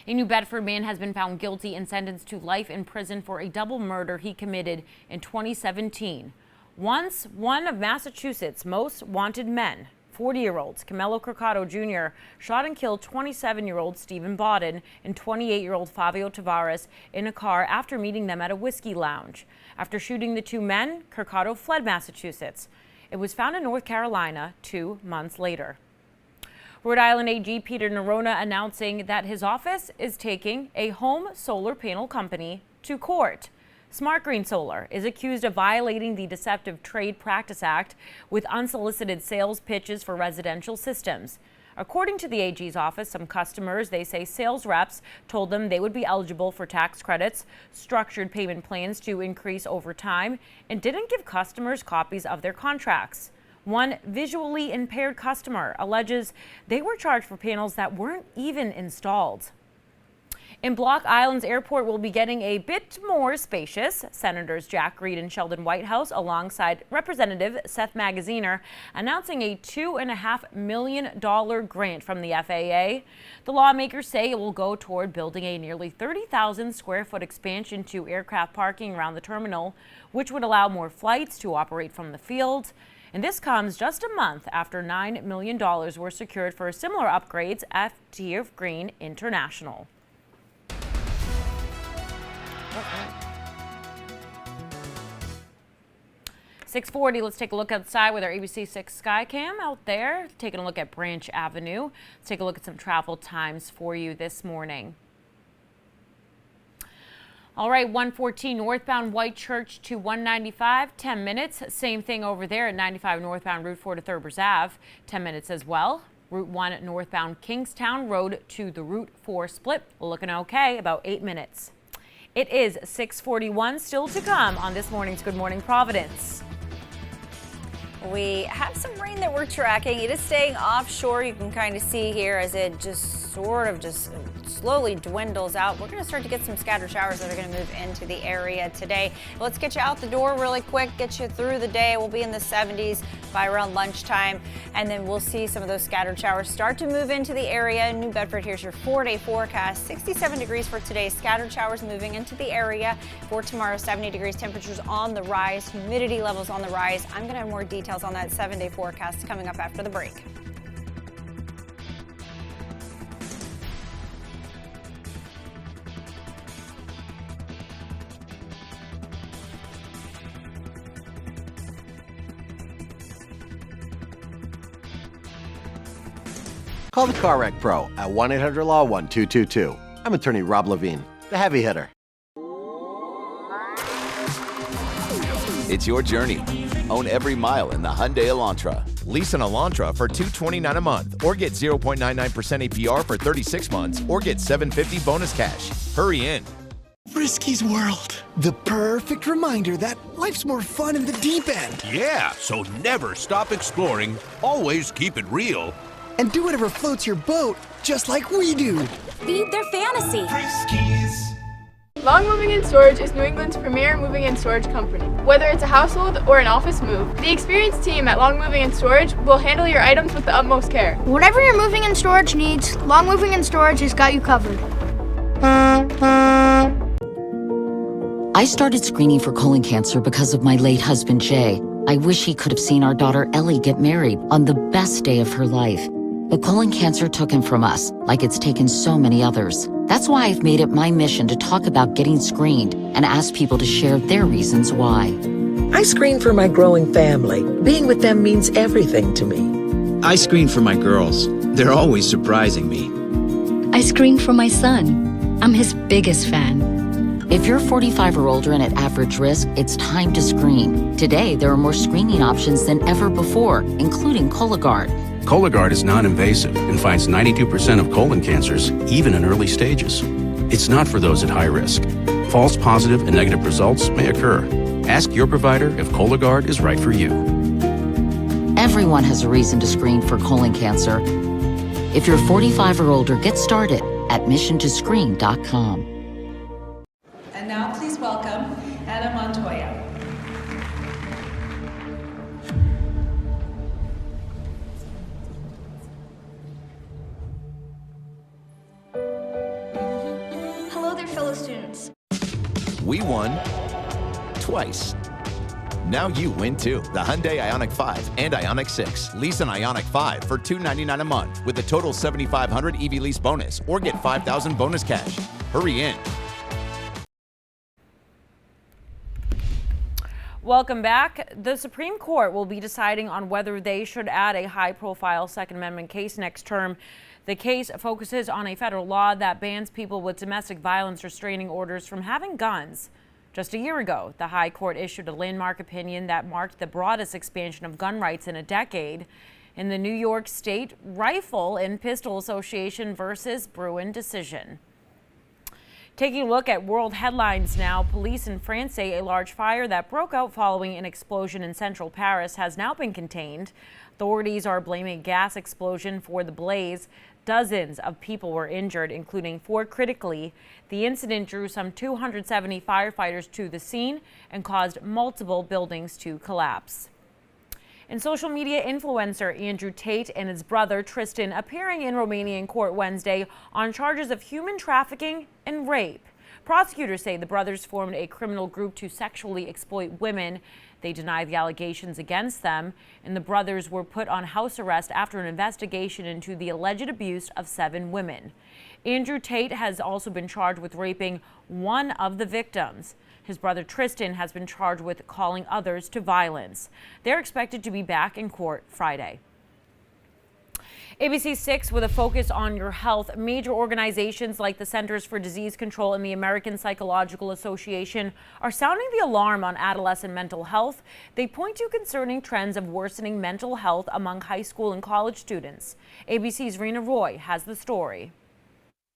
A New Bedford man has been found guilty and sentenced to life in prison for a double murder he committed in 2017. Once one of Massachusetts' most wanted men, 40-year-olds Camelo Crocado Jr. shot and killed 27-year-old Stephen Bodden and 28-year-old Fabio Tavares in a car after meeting them at a whiskey lounge. After shooting the two men, Crocado fled Massachusetts. It was found in North Carolina 2 months later. Rhode Island AG Peter Neronha announcing that his office is taking a home solar panel company to court. Smart Green Solar is accused of violating the Deceptive Trade Practice Act with unsolicited sales pitches for residential systems. According to the AG's office, some customers, they say sales reps told them they would be eligible for tax credits, structured payment plans to increase over time, and didn't give customers copies of their contracts. One visually impaired customer alleges they were charged for panels that weren't even installed. In Block Island's airport will be getting a bit more spacious. Senators Jack Reed and Sheldon Whitehouse, alongside Representative Seth Magaziner, announcing a $2.5 million grant from the FAA. The lawmakers say it will go toward building a nearly 30,000 square foot expansion to aircraft parking around the terminal, which would allow more flights to operate from the field. And this comes just a month after $9 million were secured for similar upgrades at TF Green International. 640, let's take a look outside with our ABC 6 Skycam out there, taking a look at Branch Avenue. Let's take a look at some travel times for you this morning. All right, 114 northbound Whitechurch to 195, 10 minutes. Same thing over there at 95 northbound Route 4 to Thurbers Ave, 10 minutes as well. Route 1 northbound Kingstown Road to the Route 4 split, looking okay, about 8 minutes. It is 6:41, still to come on this morning's Good Morning Providence. We have some rain that we're tracking. It is staying offshore. You can kind of see here as it just sort of slowly dwindles out. We're going to start to get some scattered showers that are going to move into the area today. Let's get you out the door really quick, get you through the day. We'll be in the 70s by around lunchtime, and then we'll see some of those scattered showers start to move into the area. New Bedford, here's your 4-day forecast. 67 degrees for today. Scattered showers moving into the area. For tomorrow, 70 degrees. Temperatures on the rise. Humidity levels on the rise. I'm going to have more details on that 7-day forecast coming up after the break. Call the Car Wreck Pro at 1-800-LAW-1222. I'm attorney Rob Levine, the heavy hitter. It's your journey. Own every mile in the Hyundai Elantra. Lease an Elantra for $229 a month, or get 0.99% APR for 36 months, or get $750 bonus cash. Hurry in. Frisky's World. The perfect reminder that life's more fun in the deep end. Yeah, so never stop exploring. Always keep it real. And do whatever floats your boat, just like we do. Feed their fantasy. Friskies. Long Moving and Storage is New England's premier moving and storage company. Whether it's a household or an office move, the experienced team at Long Moving and Storage will handle your items with the utmost care. Whatever your moving and storage needs, Long Moving and Storage has got you covered. I started screening for colon cancer because of my late husband, Jay. I wish he could have seen our daughter, Ellie, get married on the best day of her life. But colon cancer took him from us, like it's taken so many others. That's why I've made it my mission to talk about getting screened and ask people to share their reasons why. I screen for my growing family. Being with them means everything to me. I screen for my girls. They're always surprising me. I screen for my son. I'm his biggest fan. If you're 45 or older and at average risk, it's time to screen. Today, there are more screening options than ever before, including Cologuard. Cologuard is non-invasive and finds 92% of colon cancers, even in early stages. It's not for those at high risk. False positive and negative results may occur. Ask your provider if Cologuard is right for you. Everyone has a reason to screen for colon cancer. If you're 45 or older, get started at missiontoscreen.com. And now please welcome Anna Montoya. Hello there, fellow students. We won twice. Now you win too. The Hyundai Ioniq 5 and Ioniq 6. Lease an Ioniq 5 for $299 a month with a total $7,500 EV lease bonus or get $5,000 bonus cash. Hurry in. Welcome back. The Supreme Court will be deciding on whether they should add a high-profile Second Amendment case next term. The case focuses on a federal law that bans people with domestic violence restraining orders from having guns. Just a year ago, the High Court issued a landmark opinion that marked the broadest expansion of gun rights in a decade in the New York State Rifle and Pistol Association versus Bruen decision. Taking a look at world headlines now, police in France say a large fire that broke out following an explosion in central Paris has now been contained. Authorities are blaming a gas explosion for the blaze. Dozens of people were injured, including 4 critically. The incident drew some 270 firefighters to the scene and caused multiple buildings to collapse. And social media influencer Andrew Tate and his brother Tristan appearing in Romanian court Wednesday on charges of human trafficking and rape. Prosecutors say the brothers formed a criminal group to sexually exploit women. They deny the allegations against them, and the brothers were put on house arrest after an investigation into the alleged abuse of 7 women. Andrew Tate has also been charged with raping one of the victims. His brother Tristan has been charged with calling others to violence. They're expected to be back in court Friday. ABC 6 with a focus on your health. Major organizations like the Centers for Disease Control and the American Psychological Association are sounding the alarm on adolescent mental health. They point to concerning trends of worsening mental health among high school and college students. ABC's Rena Roy has the story.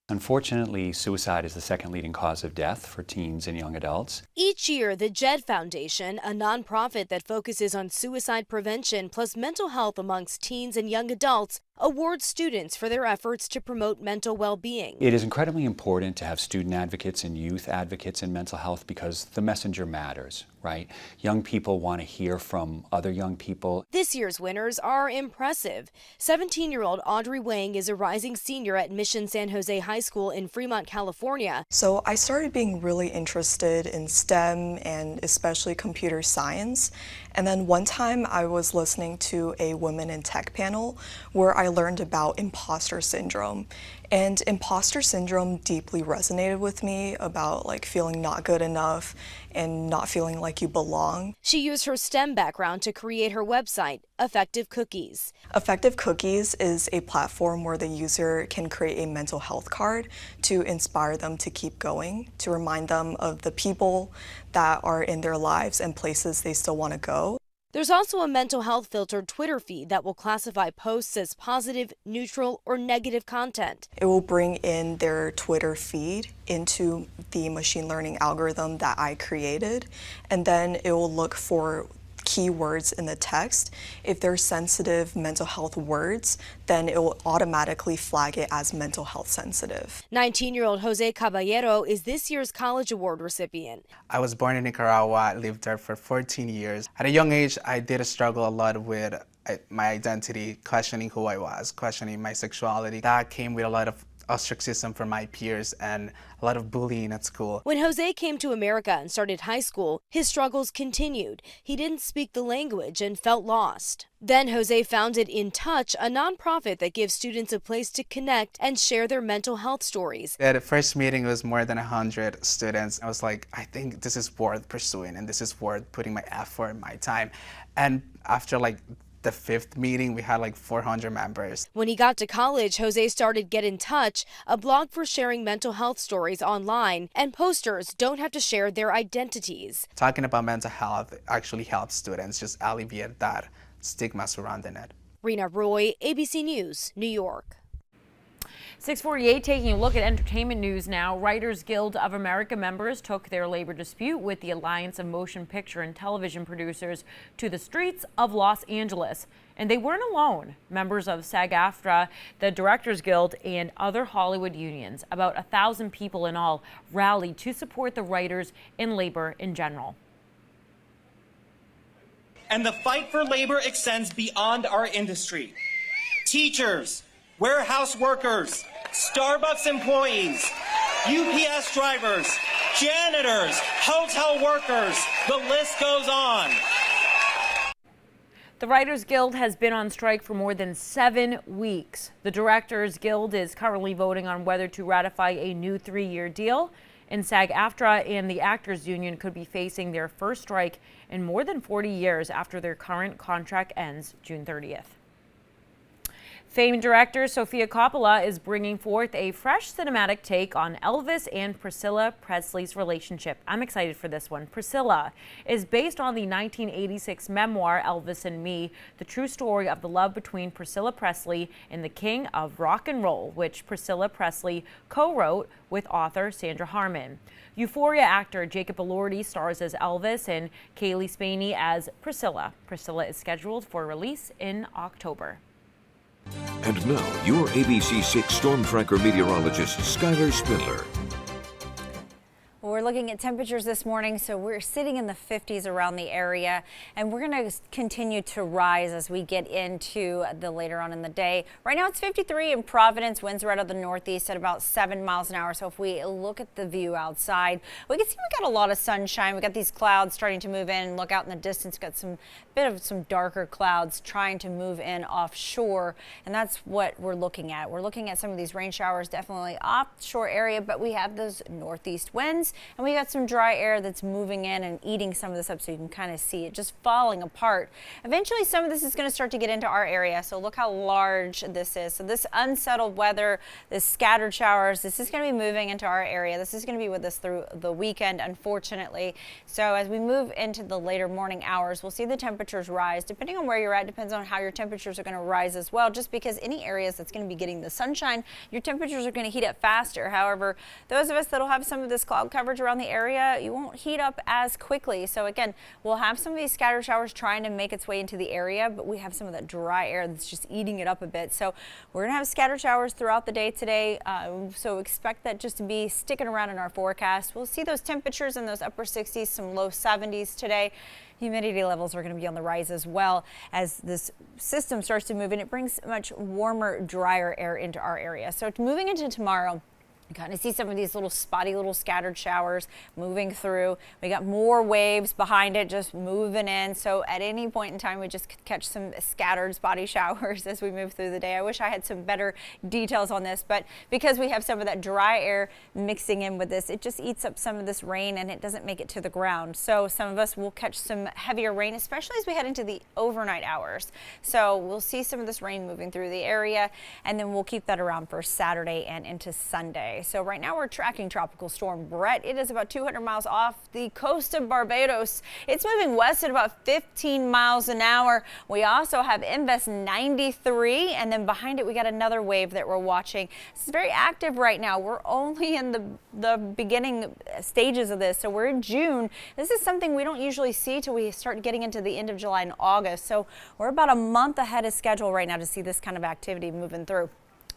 Unfortunately, suicide is the second leading cause of death for teens and young adults. Each year, the JED Foundation, a nonprofit that focuses on suicide prevention plus mental health amongst teens and young adults, awards students for their efforts to promote mental well-being. It is incredibly important to have student advocates and youth advocates in mental health because the messenger matters, right? Young people want to hear from other young people. This year's winners are impressive. 17-year-old Audrey Wang is a rising senior at Mission San Jose High School in Fremont, California. So I started being really interested in STEM and especially computer science. And then one time I was listening to a Women in Tech panel where I learned about imposter syndrome. And imposter syndrome deeply resonated with me about feeling not good enough and not feeling like you belong. She used her STEM background to create her website, Effective Cookies. Effective Cookies is a platform where the user can create a mental health card to inspire them to keep going, to remind them of the people that are in their lives and places they still want to go. There's also a mental health filtered Twitter feed that will classify posts as positive, neutral, or negative content. It will bring in their Twitter feed into the machine learning algorithm that I created, and then it will look for keywords in the text. If they're sensitive mental health words, then it will automatically flag it as mental health sensitive. 19-year-old Jose Caballero is this year's college award recipient. I was born in Nicaragua, lived there for 14 years. At a young age, I did struggle a lot with my identity, questioning who I was, questioning my sexuality. That came with a lot of ostracism from my peers and a lot of bullying at school. When Jose came to America and started high school, his struggles continued. He didn't speak the language and felt lost. Then Jose founded In Touch, a nonprofit that gives students a place to connect and share their mental health stories. At the first meeting, it was more than 100 students. I was like, I think this is worth pursuing and this is worth putting my effort, my time. And after the 5th meeting, we had 400 members. When he got to college, Jose started Get in Touch, a blog for sharing mental health stories online, and posters don't have to share their identities. Talking about mental health actually helps students just alleviate that stigma surrounding it. Rena Roy, ABC News, New York. 648, taking a look at entertainment news now. Writers Guild of America members took their labor dispute with the Alliance of Motion Picture and Television Producers to the streets of Los Angeles. And they weren't alone. Members of SAG-AFTRA, the Directors Guild, and other Hollywood unions, about 1,000 people in all, rallied to support the writers and labor in general. And the fight for labor extends beyond our industry. Teachers, warehouse workers, Starbucks employees, UPS drivers, janitors, hotel workers, the list goes on. The Writers Guild has been on strike for more than 7 weeks. The Directors Guild is currently voting on whether to ratify a new 3-year deal. And SAG-AFTRA and the Actors Union could be facing their first strike in more than 40 years after their current contract ends June 30th. Famed director Sofia Coppola is bringing forth a fresh cinematic take on Elvis and Priscilla Presley's relationship. I'm excited for this one. Priscilla is based on the 1986 memoir Elvis and Me, the true story of the love between Priscilla Presley and the king of rock and roll, which Priscilla Presley co-wrote with author Sandra Harmon. Euphoria actor Jacob Elordi stars as Elvis and Kaylee Spaney as Priscilla. Priscilla is scheduled for release in October. And now, your ABC6 Storm Tracker meteorologist, Skylar Spindler. We're looking at temperatures this morning, so we're sitting in the 50s around the area, and we're going to continue to rise as we get into the later on in the day. Right now it's 53 in Providence, winds are out of the northeast at about 7 miles an hour. So if we look at the view outside, we can see we got a lot of sunshine. We got these clouds starting to move in. Look out in the distance, got some darker clouds trying to move in offshore, and that's what we're looking at. We're looking at some of these rain showers definitely offshore area, but we have those northeast winds. And we got some dry air that's moving in and eating some of this up, so you can kind of see it just falling apart. Eventually, some of this is going to start to get into our area, so look how large this is. So this unsettled weather, this scattered showers, this is going to be moving into our area. This is going to be with us through the weekend, unfortunately. So as we move into the later morning hours, we'll see the temperatures rise. Depending on where you're at, depends on how your temperatures are going to rise as well, just because any areas that's going to be getting the sunshine, your temperatures are going to heat up faster. However, those of us that'll have some of this cloud coverage around the area, you won't heat up as quickly. So again, we'll have some of these scattered showers trying to make its way into the area, but we have some of that dry air that's just eating it up a bit. So we're gonna have scattered showers throughout the day today. So expect that just to be sticking around in our forecast. We'll see those temperatures in those upper 60s, some low 70s today. Humidity levels are going to be on the rise as well as this system starts to move, and it brings much warmer, drier air into our area. So moving into tomorrow, you kind of see some of these little spotty little scattered showers moving through. We got more waves behind it just moving in. So at any point in time, we just catch some scattered spotty showers as we move through the day. I wish I had some better details on this, but because we have some of that dry air mixing in with this, it just eats up some of this rain and it doesn't make it to the ground. So some of us will catch some heavier rain, especially as we head into the overnight hours. So we'll see some of this rain moving through the area, and then we'll keep that around for Saturday and into Sunday. So right now we're tracking Tropical Storm Brett. It is about 200 miles off the coast of Barbados. It's moving west at about 15 miles an hour. We also have Invest 93, and then behind it we got another wave that we're watching. This is very active right now. We're only in the beginning stages of this, so we're in June. This is something we don't usually see till we start getting into the end of July and August. So we're about a month ahead of schedule right now to see this kind of activity moving through.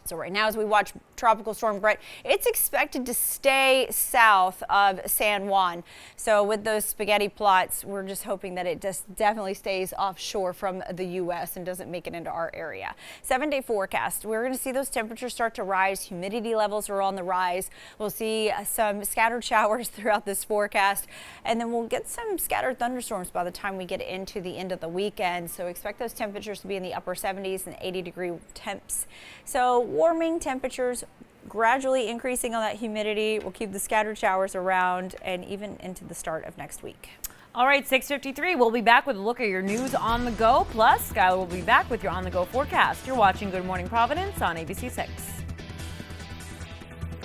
So right now, as we watch Tropical Storm Brett, it's expected to stay south of San Juan. So with those spaghetti plots, we're just hoping that it just definitely stays offshore from the U.S. and doesn't make it into our area. 7-day forecast. We're going to see those temperatures start to rise. Humidity levels are on the rise. We'll see some scattered showers throughout this forecast, and then we'll get some scattered thunderstorms by the time we get into the end of the weekend. So expect those temperatures to be in the upper 70s and 80-degree temps. So warming temperatures, gradually increasing on that humidity. We'll keep the scattered showers around and even into the start of next week. All right, 6:53. We'll be back with a look at your news on the go. Plus, Skylar will be back with your on the go forecast. You're watching Good Morning Providence on ABC6.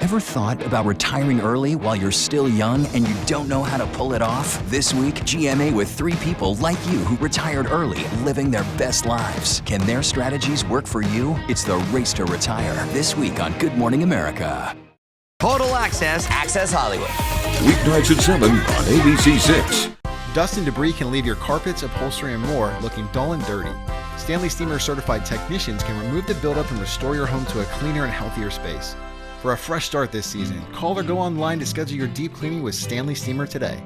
Ever thought about retiring early while you're still young and you don't know how to pull it off? This week, GMA with 3 people like you who retired early, living their best lives. Can their strategies work for you? It's the race to retire this week on Good Morning America. Total Access, Access Hollywood. Weeknights at 7 on ABC6. Dust and debris can leave your carpets, upholstery, and more looking dull and dirty. Stanley Steamer certified technicians can remove the buildup and restore your home to a cleaner and healthier space. For a fresh start this season, call or go online to schedule your deep cleaning with Stanley Steamer today.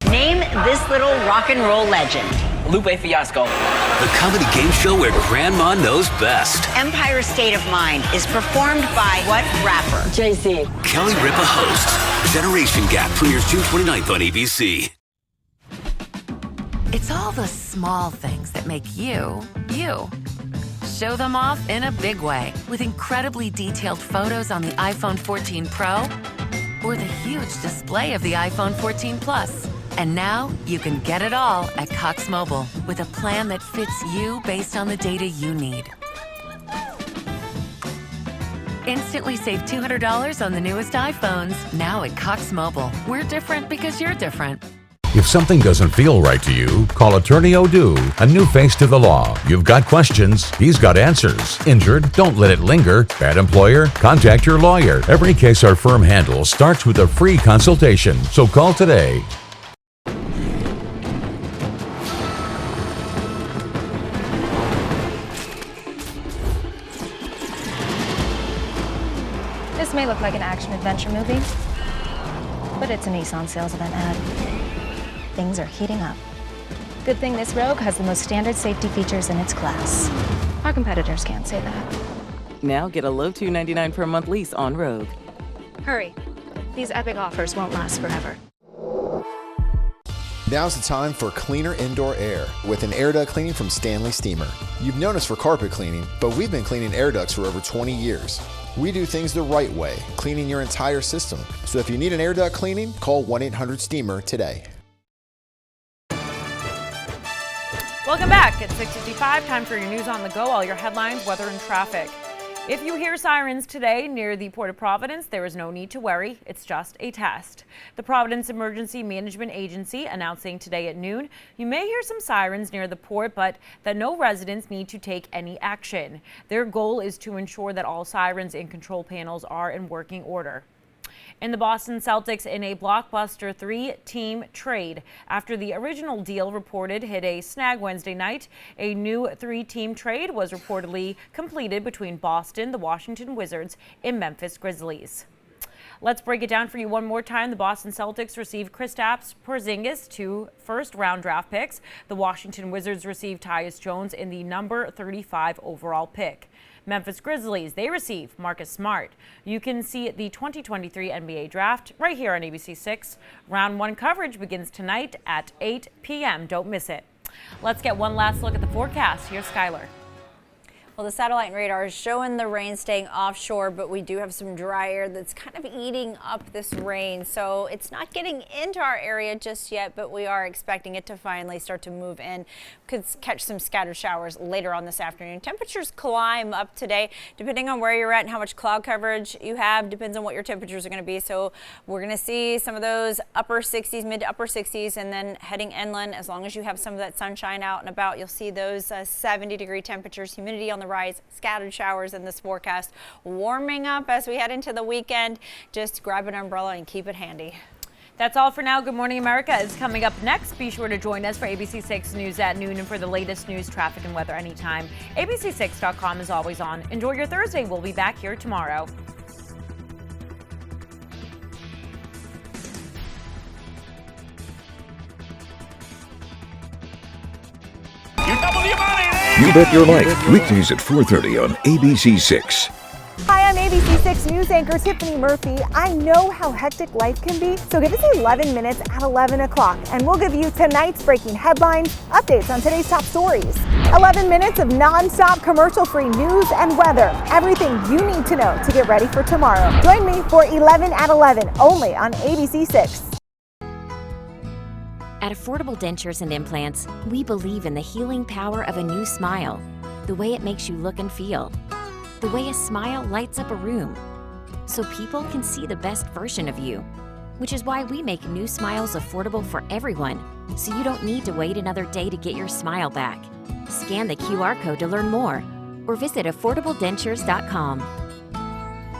Name this little rock and roll legend. Lupe Fiasco. The comedy game show where Grandma knows best. Empire State of Mind is performed by what rapper? Jay-Z. Kelly Ripa hosts. Generation Gap premieres June 29th on ABC. It's all the small things that make you, you. Show them off in a big way with incredibly detailed photos on the iPhone 14 Pro or the huge display of the iPhone 14 Plus. And now you can get it all at Cox Mobile with a plan that fits you based on the data you need. Instantly save $200 on the newest iPhones now at Cox Mobile. We're different because you're different. If something doesn't feel right to you, call Attorney O'Due, a new face to the law. You've got questions, he's got answers. Injured? Don't let it linger. Bad employer? Contact your lawyer. Every case our firm handles starts with a free consultation, so call today. This may look like an action-adventure movie, but it's a Nissan sales event ad. Things are heating up. Good thing this Rogue has the most standard safety features in its class. Our competitors can't say that. Now get a low $299 per month lease on Rogue. Hurry. These epic offers won't last forever. Now's the time for cleaner indoor air with an air duct cleaning from Stanley Steamer. You've known us for carpet cleaning, but we've been cleaning air ducts for over 20 years. We do things the right way, cleaning your entire system. So if you need an air duct cleaning, call 1-800-STEAMER today. Welcome back. It's 6:55. Time for your news on the go, all your headlines, weather, and traffic. If you hear sirens today near the Port of Providence, there is no need to worry. It's just a test. The Providence Emergency Management Agency announcing today at noon, you may hear some sirens near the port, but that no residents need to take any action. Their goal is to ensure that all sirens and control panels are in working order. And the Boston Celtics in a blockbuster 3-team trade. After the original deal reported hit a snag Wednesday night, a new 3-team trade was reportedly completed between Boston, the Washington Wizards, and Memphis Grizzlies. Let's break it down for you one more time. The Boston Celtics received Kristaps Porzingis, 2 first-round draft picks. The Washington Wizards received Tyus Jones in the number 35 overall pick. Memphis Grizzlies, they receive Marcus Smart. You can see the 2023 NBA Draft right here on ABC6. Round 1 coverage begins tonight at 8 p.m. Don't miss it. Let's get one last look at the forecast. Here's Skylar. Well, the satellite radar is showing the rain staying offshore, but we do have some dry air that's kind of eating up this rain. So it's not getting into our area just yet, but we are expecting it to finally start to move in. Could catch some scattered showers later on this afternoon. Temperatures climb up today, depending on where you're at and how much cloud coverage you have, depends on what your temperatures are going to be. So we're going to see some of those upper 60s, mid to upper 60s, and then heading inland, as long as you have some of that sunshine out and about, you'll see those 70-degree temperatures, humidity on the rise, scattered showers in this forecast. Warming up as we head into the weekend. Just grab an umbrella and keep it handy. That's all for now. Good Morning America is coming up next. Be sure to join us for ABC6 News at noon and for the latest news, traffic, and weather anytime. ABC6.com is always on. Enjoy your Thursday. We'll be back here tomorrow. You Bet Your Life, weekdays at 4:30 on ABC6. Hi, I'm ABC6 News anchor Tiffany Murphy. I know how hectic life can be, so give us 11 minutes at 11 o'clock, and we'll give you tonight's breaking headlines, updates on today's top stories. 11 minutes of non-stop commercial-free news and weather. Everything you need to know to get ready for tomorrow. Join me for 11 at 11, only on ABC6. At Affordable Dentures and Implants, we believe in the healing power of a new smile, the way it makes you look and feel, the way a smile lights up a room, so people can see the best version of you, which is why we make new smiles affordable for everyone, so you don't need to wait another day to get your smile back. Scan the QR code to learn more, or visit affordabledentures.com.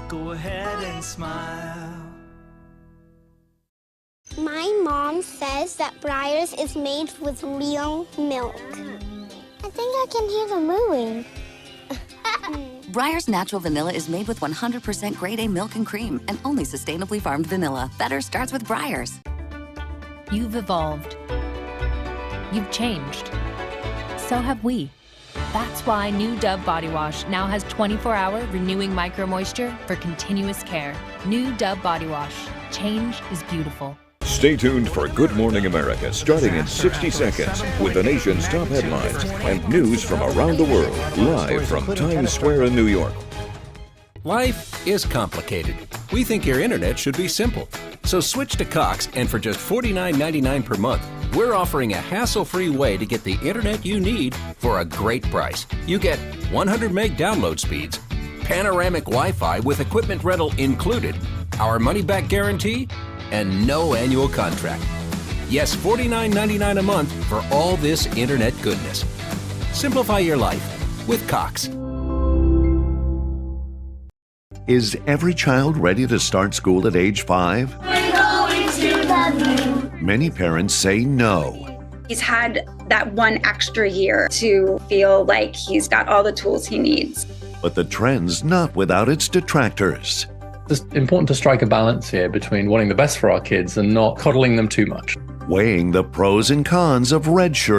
Go ahead and smile. My mom says that Breyers is made with real milk. I think I can hear them moving. Breyers Natural Vanilla is made with 100% grade A milk and cream and only sustainably farmed vanilla. Better starts with Breyers. You've evolved. You've changed. So have we. That's why new Dove Body Wash now has 24-hour renewing micro moisture for continuous care. New Dove Body Wash. Change is beautiful. Stay tuned for Good Morning America, starting in 60 seconds, with the nation's top headlines and news from around the world, live from Times Square in New York. Life is complicated. We think your internet should be simple. So switch to Cox, and for just $49.99 per month, we're offering a hassle-free way to get the internet you need for a great price. You get 100 meg download speeds, panoramic Wi-Fi with equipment rental included, our money-back guarantee, and no annual contract. Yes, $49.99 a month for all this internet goodness. Simplify your life with Cox. Is every child ready to start school at age 5? We're going to love you. Many parents say no. He's had that one extra year to feel like he's got all the tools he needs. But the trend's not without its detractors. It's important to strike a balance here between wanting the best for our kids and not coddling them too much. Weighing the pros and cons of redshirt